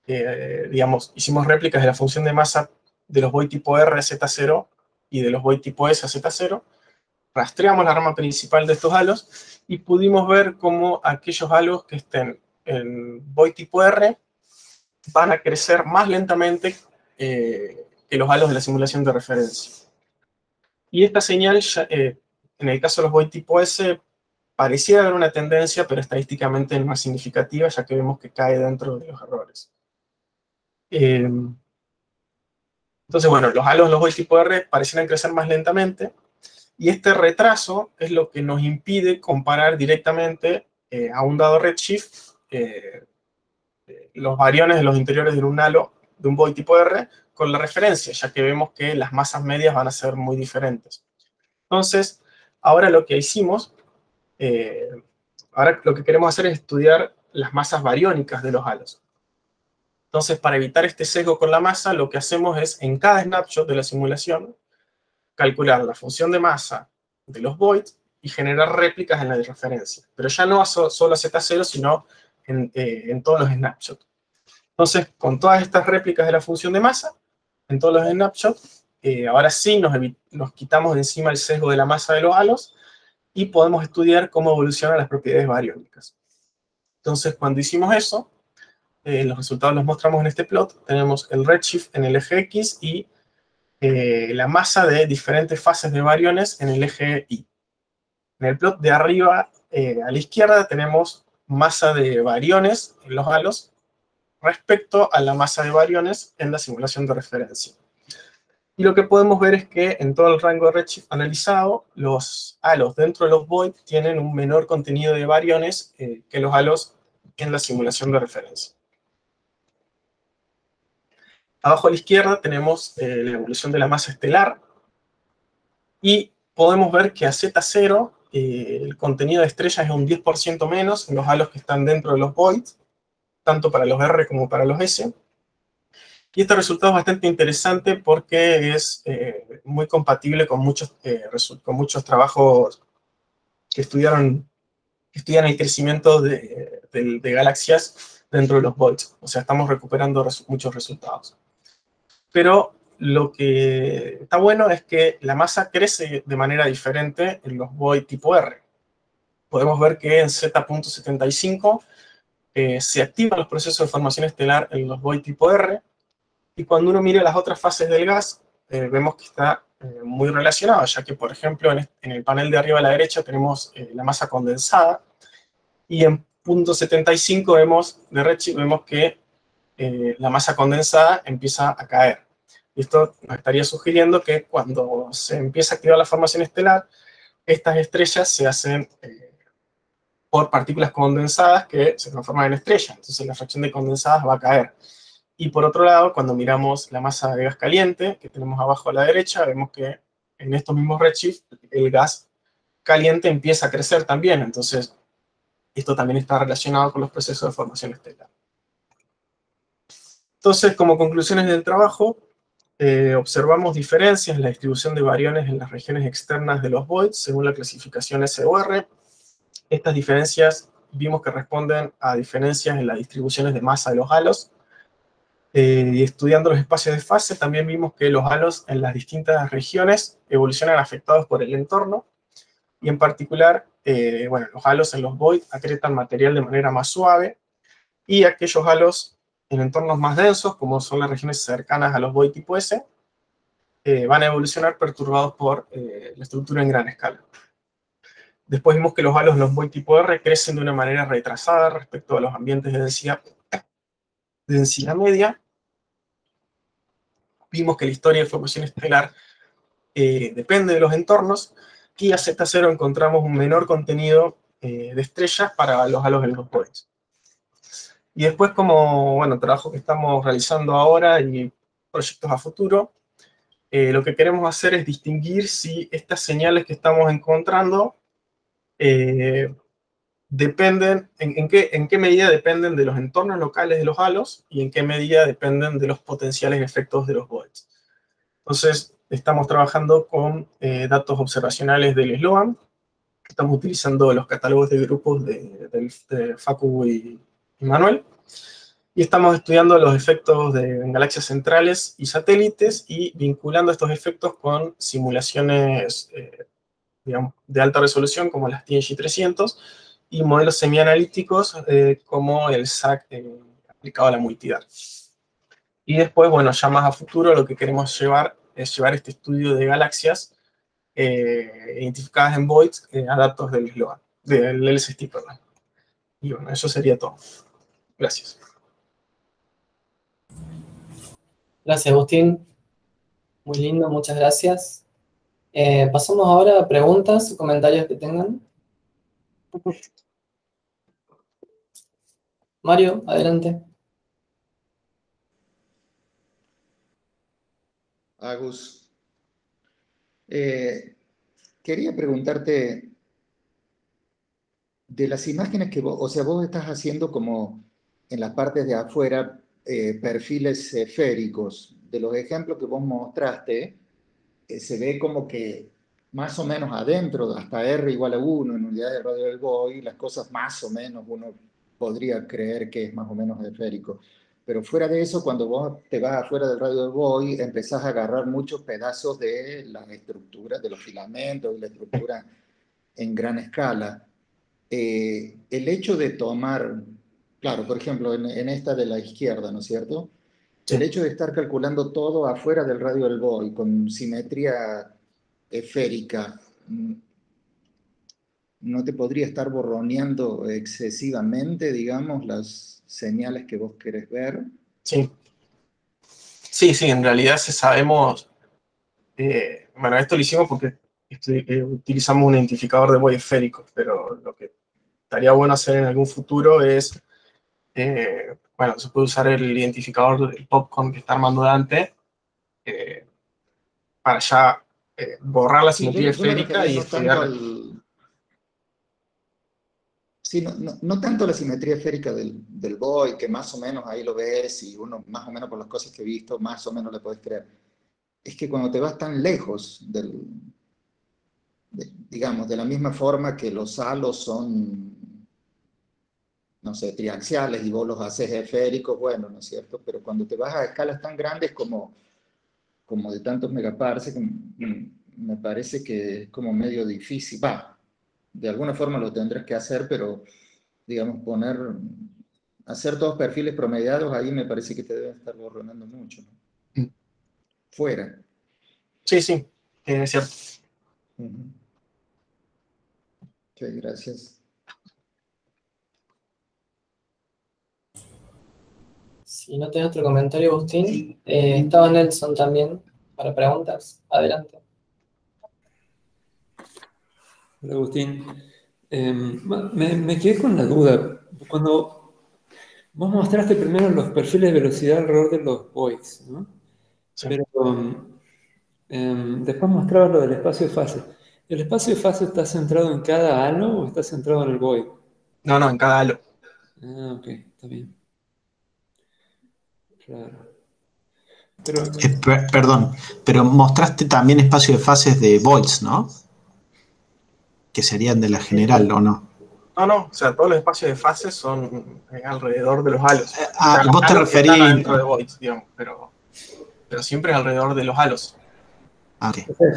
digamos, hicimos réplicas de la función de masa de los void tipo R a Z0 y de los void tipo S a Z0, rastreamos la rama principal de estos halos y pudimos ver cómo aquellos halos que estén en void tipo R van a crecer más lentamente que los halos de la simulación de referencia. Y esta señal, en el caso de los void tipo S, parecía haber una tendencia, pero estadísticamente no es significativa, ya que vemos que cae dentro de los errores. Entonces, bueno, los halos en los void tipo R parecieran crecer más lentamente, y este retraso es lo que nos impide comparar directamente a un dado redshift los variones de los interiores de un halo de un void tipo R con la referencia, ya que vemos que las masas medias van a ser muy diferentes. Entonces, ahora lo que hicimos, ahora lo que queremos hacer es estudiar las masas bariónicas de los halos. Entonces, para evitar este sesgo con la masa, lo que hacemos es, en cada snapshot de la simulación, calcular la función de masa de los voids y generar réplicas en la de referencia. Pero ya no solo a Z0, sino en todos los snapshots. Entonces, con todas estas réplicas de la función de masa, en todos los snapshots, ahora sí nos quitamos de encima el sesgo de la masa de los halos y podemos estudiar cómo evolucionan las propiedades bariónicas. Entonces, cuando hicimos eso, los resultados los mostramos en este plot. Tenemos el redshift en el eje X y la masa de diferentes fases de bariones en el eje Y. En el plot de arriba a la izquierda tenemos masa de bariones en los halos respecto a la masa de bariones en la simulación de referencia. Y lo que podemos ver es que en todo el rango de redshift analizado, los halos dentro de los void tienen un menor contenido de bariones que los halos en la simulación de referencia. Abajo a la izquierda tenemos la evolución de la masa estelar y podemos ver que a Z0 el contenido de estrellas es un 10% menos en los halos que están dentro de los voids, tanto para los R como para los S. Y este resultado es bastante interesante porque es muy compatible con muchos trabajos que estudian el crecimiento de galaxias dentro de los voids. O sea, estamos recuperando muchos resultados. Pero lo que está bueno es que la masa crece de manera diferente en los void tipo R. Podemos ver que en Z.75 se activan los procesos de formación estelar en los void tipo R, y cuando uno mira las otras fases del gas, vemos que está muy relacionado, ya que, por ejemplo, en el panel de arriba a la derecha tenemos la masa condensada, y en .75 de redshift vemos que la masa condensada empieza a caer. Y esto nos estaría sugiriendo que cuando se empieza a activar la formación estelar, estas estrellas se hacen por partículas condensadas que se transforman en estrellas. Entonces la fracción de condensadas va a caer. Y por otro lado, cuando miramos la masa de gas caliente, que tenemos abajo a la derecha, vemos que en estos mismos redshift, el gas caliente empieza a crecer también. Entonces, esto también está relacionado con los procesos de formación estelar. Entonces, como conclusiones del trabajo, observamos diferencias en la distribución de bariones en las regiones externas de los voids según la clasificación SOR. Estas diferencias vimos que responden a diferencias en las distribuciones de masa de los halos. Y estudiando los espacios de fase, también vimos que los halos en las distintas regiones evolucionan afectados por el entorno. Y en particular, bueno, los halos en los voids acretan material de manera más suave, y aquellos halos en entornos más densos, como son las regiones cercanas a los void tipo S, van a evolucionar perturbados por la estructura en gran escala. Después vimos que los halos en los void tipo R crecen de una manera retrasada respecto a los ambientes de densidad media. Vimos que la historia de formación estelar depende de los entornos, y a Z0 encontramos un menor contenido de estrellas para los halos en los voids. Y después, como, bueno, trabajo que estamos realizando ahora y proyectos a futuro, lo que queremos hacer es distinguir si estas señales que estamos encontrando dependen, en qué medida dependen de los entornos locales de los halos y en qué medida dependen de los potenciales efectos de los voids. Entonces, estamos trabajando con datos observacionales del SLOAM. Estamos utilizando los catálogos de grupos de Facu y Manuel. Y estamos estudiando los efectos en galaxias centrales y satélites y vinculando estos efectos con simulaciones digamos, de alta resolución como las TNG300 y modelos semianalíticos como el SAC aplicado a la multidar. Y después, bueno, ya más a futuro lo que queremos es llevar este estudio de galaxias identificadas en voids a datos del SLOAM, del LSST, perdón. Y bueno, eso sería todo. Gracias. Gracias, Agustín. Muy lindo, muchas gracias. Pasamos ahora a preguntas o comentarios que tengan. Mario, adelante. Agus, quería preguntarte de las imágenes que vos, o sea, vos estás haciendo como en las partes de afuera perfiles esféricos. De los ejemplos que vos mostraste, se ve como que más o menos adentro, hasta R igual a 1 en unidad de radio del Boy, las cosas más o menos uno podría creer que es más o menos esférico. Pero fuera de eso, cuando vos te vas afuera del radio del Boy, empezás a agarrar muchos pedazos de las estructuras, de los filamentos, de la estructura en gran escala. El hecho de tomar, claro, por ejemplo, en esta de la izquierda, ¿no es cierto? El hecho de estar calculando todo afuera del radio del Boy con simetría esférica, ¿no te podría estar borroneando excesivamente, digamos, las señales que vos querés ver? Sí. Sí, en realidad sabemos, bueno, esto lo hicimos porque utilizamos un identificador de Boy esférico, pero lo que estaría bueno hacer en algún futuro es, bueno, se puede usar el identificador del PopCon que está armando Dante para ya borrar la simetría yo me esférica refería y no estudiar. tanto al... Sí, no tanto la simetría esférica del Boy, que más o menos ahí lo ves y uno más o menos por las cosas que he visto, más o menos le puedes creer. Es que cuando te vas tan lejos digamos, de la misma forma que los halos son, no sé, triaxiales y vos los haces esféricos, bueno, ¿no es cierto? Pero cuando te vas a escalas tan grandes como de tantos megaparsecs, me parece que es como medio difícil. Va, de alguna forma lo tendrás que hacer, pero, digamos, hacer todos perfiles promediados, ahí me parece que te deben estar borronando mucho, ¿no? Fuera. Sí, es cierto. Sí, gracias. Si no tenés otro comentario, Agustín, estaba Nelson también para preguntas. Adelante. Hola, Agustín. Me quedé con la duda. Cuando Vos mostraste primero los perfiles de velocidad alrededor de los voids, ¿no? Sí. Pero después mostrabas lo del espacio de fase. ¿El espacio de fase está centrado en cada halo o está centrado en el void? No, no, en cada halo. Ah, ok, está bien. Claro. Pero, Perdón, pero mostraste también espacio de fases de voids, ¿no? Que serían de la general, ¿o no? No, no, o sea, todos los espacios de fase son alrededor de los halos. O Ah, sea, los vos te halos están referís... adentro de voids, digamos, pero siempre es alrededor de los halos. Ah, ok. o sea,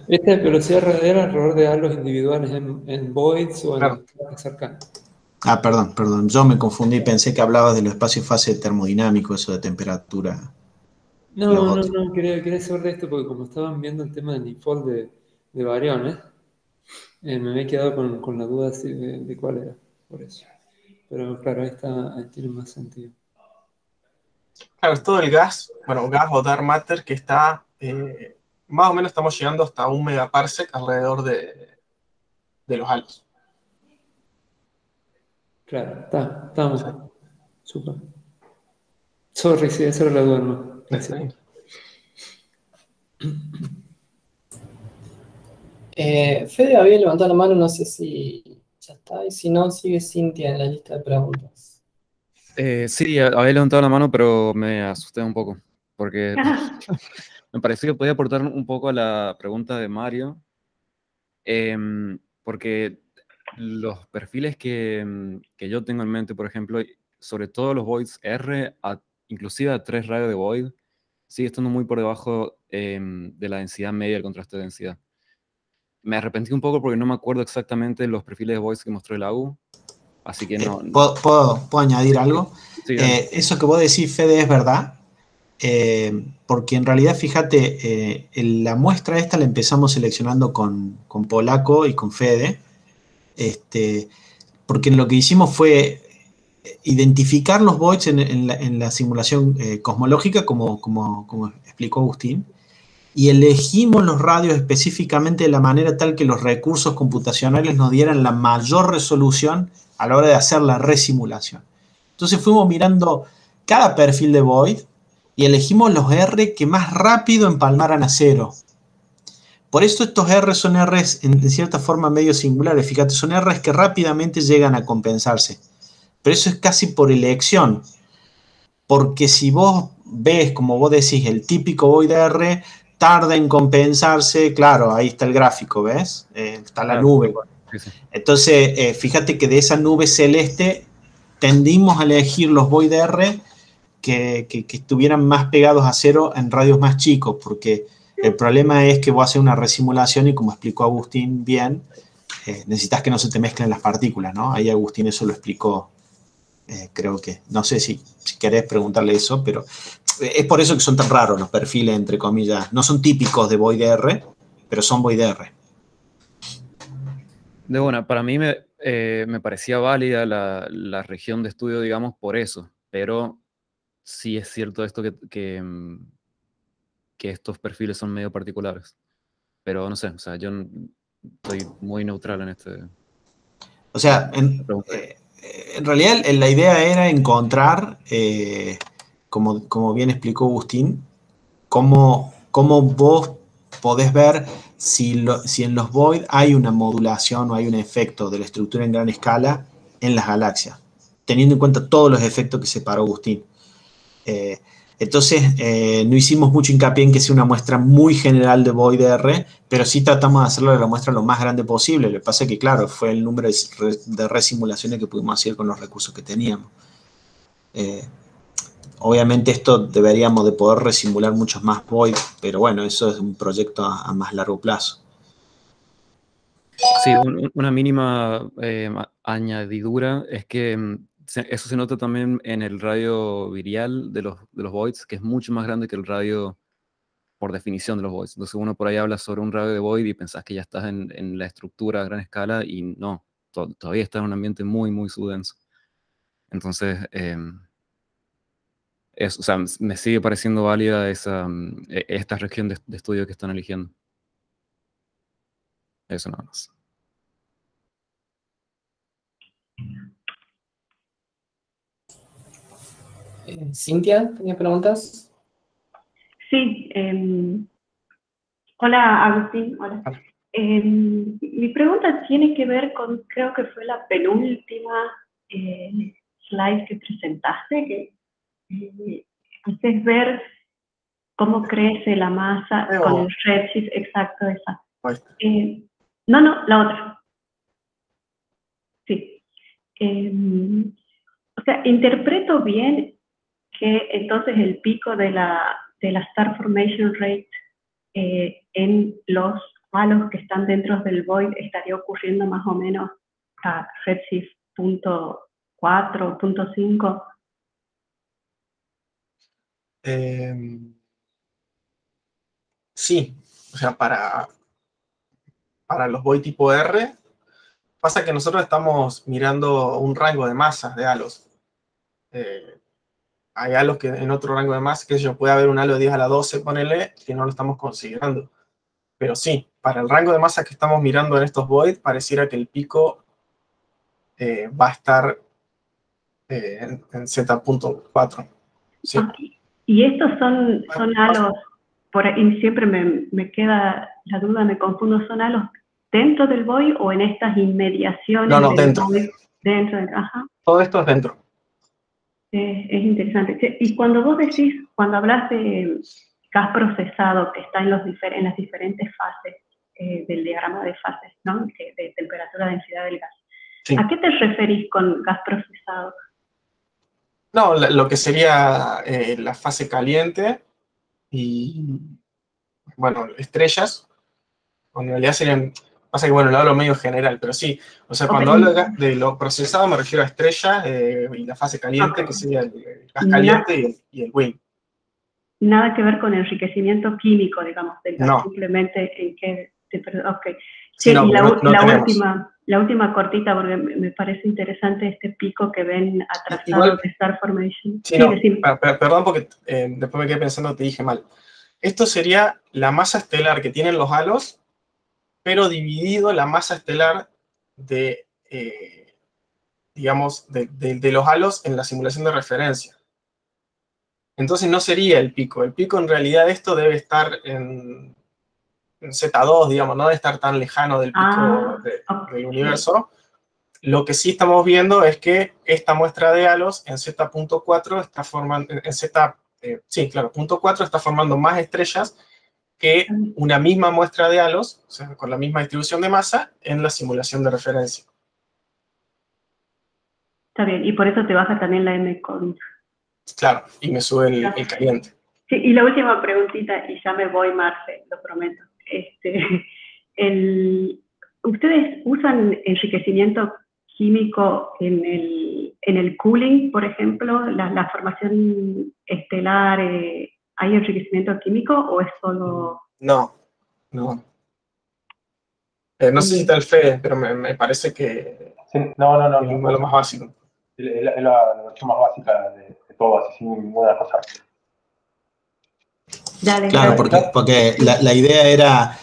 esta es velocidad radial alrededor de halos individuales en voids o en Claro. las cercanas. Ah, perdón. Yo me confundí, pensé que hablabas de los espacios fase termodinámico, eso de temperatura, los otros. No, quería saber de esto porque como estaban viendo el tema del default de variones, me había quedado con la duda así de cuál era, por eso. Pero claro, ahí tiene más sentido. Claro, es todo el gas, bueno, gas o dark matter que está, más o menos estamos llegando hasta 1 megaparsec alrededor de los halos. Claro, estamos. Súper. Sorry, sí, esa era la duda, no. Gracias. Fede había levantado la mano, no sé si ya está, y si no, sigue Cintia en la lista de preguntas. Sí, había levantado la mano, pero me asusté un poco, porque me pareció que podía aportar un poco a la pregunta de Mario, porque los perfiles que yo tengo en mente, por ejemplo, sobre todo los voids R, inclusive a 3 radios de void, sigue estando muy por debajo de la densidad media del contraste de densidad. Me arrepentí un poco porque no me acuerdo exactamente los perfiles de voids que mostró el AU, así que no. ¿Puedo añadir algo? Sí, dale. Eso que vos decís, Fede, es verdad. Porque en realidad, fíjate, la muestra esta la empezamos seleccionando con Polaco y con Fede, porque lo que hicimos fue identificar los voids en la simulación cosmológica, como explicó Agustín, y elegimos los radios específicamente de la manera tal que los recursos computacionales nos dieran la mayor resolución a la hora de hacer la resimulación. Entonces fuimos mirando cada perfil de void y elegimos los R que más rápido empalmaran a cero. Por eso estos R son Rs en cierta forma medio singulares. Fíjate, son Rs que rápidamente llegan a compensarse. Pero eso es casi por elección. Porque si vos ves, como vos decís, el típico void R tarda en compensarse, claro, ahí está el gráfico, ¿ves? Está la nube. Sí, sí. Entonces, fíjate que de esa nube celeste tendimos a elegir los void R que estuvieran más pegados a cero en radios más chicos, porque el problema es que vos haces una resimulación y como explicó Agustín bien, necesitas que no se te mezclen las partículas, ¿no? Ahí Agustín eso lo explicó, creo que, no sé si querés preguntarle eso, pero es por eso que son tan raros los perfiles, entre comillas, no son típicos de Void R, pero son Void R. De bueno, para mí me parecía válida la región de estudio, digamos, por eso, pero sí es cierto esto que estos perfiles son medio particulares. Pero no sé, o sea, yo estoy muy neutral en este. O sea, en realidad la idea era encontrar, como bien explicó Agustín, cómo vos podés ver si en los void hay una modulación o hay un efecto de la estructura en gran escala en las galaxias, teniendo en cuenta todos los efectos que separó Agustín. Entonces, no hicimos mucho hincapié en que sea una muestra muy general de Void R, pero sí tratamos de hacerlo de la muestra lo más grande posible. Lo que pasa es que, claro, fue el número de resimulaciones que pudimos hacer con los recursos que teníamos. Obviamente esto deberíamos de poder resimular muchos más Void, pero bueno, eso es un proyecto a más largo plazo. Sí, una mínima añadidura es que eso se nota también en el radio virial de los voids, que es mucho más grande que el radio por definición de los voids. Entonces uno por ahí habla sobre un radio de void y pensás que ya estás en la estructura a gran escala y no, todavía está en un ambiente muy, muy subdenso. Entonces, o sea, me sigue pareciendo válida esta región de estudio que están eligiendo. Eso nada más. Cintia, ¿tenías preguntas? Sí, hola Agustín, hola. Hola. Mi pregunta tiene que ver con, creo que fue la penúltima slide que presentaste, que haces ver cómo crece la masa con el redshift exacto de esa. Ahí está. No, la otra. Sí. O sea, interpreto bien que entonces el pico de la Star Formation Rate en los halos que están dentro del void estaría ocurriendo más o menos a redshift .4 o .5. Sí, o sea, para los void tipo R, pasa que nosotros estamos mirando un rango de masas de halos. Hay halos que en otro rango de masa, que yo puede haber un halo de 10 a la 12, ponele, que no lo estamos considerando. Pero sí, para el rango de masa que estamos mirando en estos void, pareciera que el pico va a estar en Z.4. Sí. Ah, y estos son halos, por ahí siempre me queda la duda, me confundo, ¿son halos dentro del void o en estas inmediaciones No, del dentro. void? Dentro, ajá. Todo esto es dentro. Es interesante. Y cuando vos decís, cuando hablas de gas procesado que está en las diferentes fases del diagrama de fases, ¿no? De temperatura, densidad del gas. Sí. ¿A qué te referís con gas procesado? No, lo que sería la fase caliente y, bueno, estrellas, en realidad serían, pasa que, bueno, lo hablo medio general, pero sí, o sea, cuando hablo de lo procesado me refiero a estrellas y la fase caliente, que sería el gas caliente y el wind. Nada que ver con enriquecimiento químico, digamos, del gas, No. simplemente en qué... Ok. Sí, no, y no la última cortita, porque me parece interesante este pico que ven atrasado de Star Formation. Sí, no, perdón porque después me quedé pensando, te dije mal. Esto sería la masa estelar que tienen los halos, pero dividido la masa estelar de, digamos, de los halos en la simulación de referencia. Entonces no sería el pico. El pico en realidad esto debe estar en Z2, digamos, no debe estar tan lejano del pico del universo. Lo que sí estamos viendo es que esta muestra de halos en Z.4 está formando, .4 está formando más estrellas que una misma muestra de halos, o sea, con la misma distribución de masa, en la simulación de referencia. Está bien, y por eso te baja también la M con... Claro, y me sube el caliente. Sí, y la última preguntita, y ya me voy, Marce, lo prometo. ¿Ustedes usan enriquecimiento químico en el cooling, por ejemplo? ¿La formación estelar, hay enriquecimiento químico o es solo...? No. No sé si está el Fede, pero me parece que sí, no, es lo más básico. Es la versión más básica de todo, así sin ninguna cosa. Claro, porque la idea era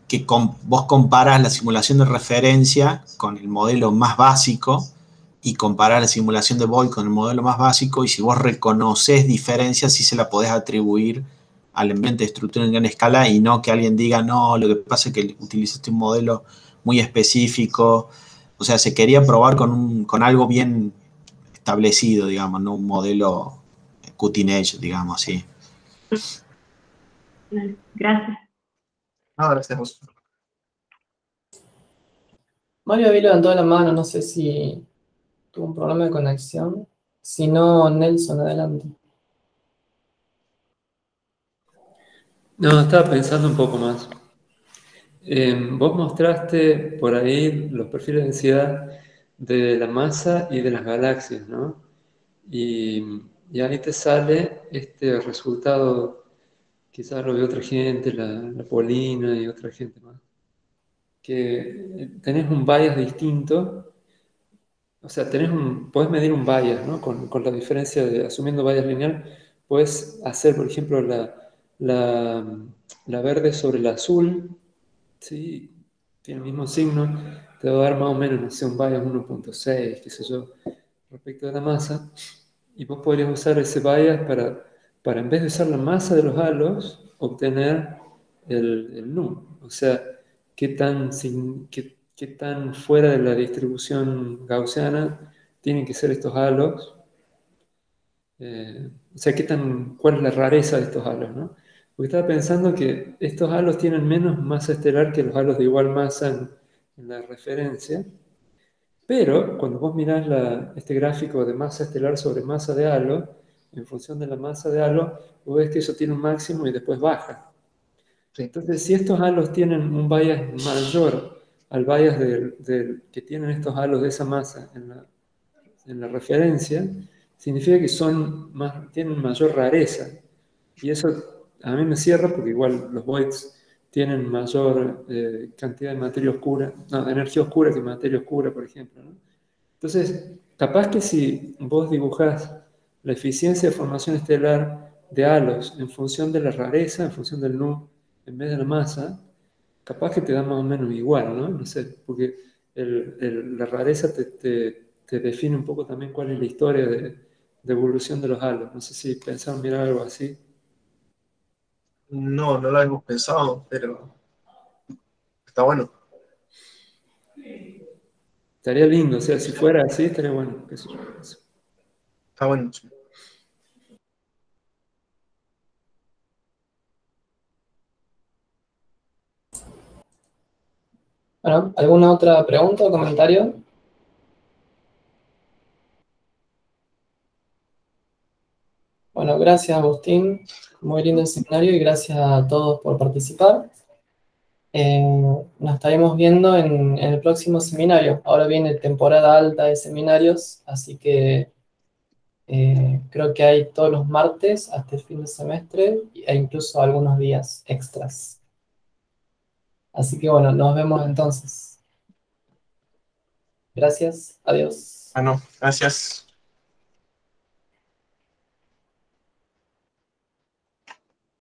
que vos comparas la simulación de referencia con el modelo más básico y comparar la simulación de void con el modelo más básico, y si vos reconoces diferencias, sí se la podés atribuir al ambiente de estructura en gran escala, y no que alguien diga, no, lo que pasa es que utilizaste un modelo muy específico. O sea, se quería probar con algo bien establecido, digamos, no un modelo cutting edge, digamos así. Gracias. Gracias a vos. Mario había levantado la mano, no sé si tuvo un problema de conexión. Si no, Nelson, adelante. No, estaba pensando un poco más. Vos mostraste por ahí los perfiles de densidad de la masa y de las galaxias, ¿no? Y ahí te sale este resultado, quizás lo ve otra gente, la Polina y otra gente más, que tenés un bias distinto, o sea, podés medir un bias, ¿no? Con la diferencia de, asumiendo bias lineal, puedes hacer, por ejemplo, la verde sobre la azul, ¿sí? Tiene el mismo signo, te va a dar más o menos, no sé, un bias 1.6, qué sé yo, respecto de la masa. y vos podrías usar ese bias para en vez de usar la masa de los halos, obtener el nu. O sea, qué tan fuera de la distribución gaussiana tienen que ser estos halos. O sea, cuál es la rareza de estos halos, ¿no? Porque estaba pensando que estos halos tienen menos masa estelar que los halos de igual masa en la referencia, pero cuando vos mirás este gráfico de masa estelar sobre masa de halo, en función de la masa de halo, vos ves que eso tiene un máximo y después baja. Sí. Entonces, si estos halos tienen un bias mayor al bias que tienen estos halos de esa masa en la referencia, significa que tienen mayor rareza. Y eso a mí me cierra porque igual los voids tienen mayor cantidad de materia oscura, no, de energía oscura que materia oscura, por ejemplo, ¿no? Entonces, capaz que si vos dibujás la eficiencia de formación estelar de halos en función de la rareza, en función del nu, en vez de la masa, capaz que te da más o menos igual, ¿no? No sé, porque la rareza te define un poco también cuál es la historia de evolución de los halos. No sé si pensaron mirar algo así. No, no lo habíamos pensado, pero está bueno. Estaría lindo, o sea, si fuera así, estaría bueno. Qué sé yo, eso. Está bueno. Bueno, ¿alguna otra pregunta o comentario? Bueno, gracias Agustín, muy lindo el seminario y gracias a todos por participar. Nos estaremos viendo en el próximo seminario. Ahora viene temporada alta de seminarios, así que creo que hay todos los martes hasta el fin de semestre e incluso algunos días extras. Así que bueno, nos vemos entonces. Gracias, adiós. Bueno, gracias.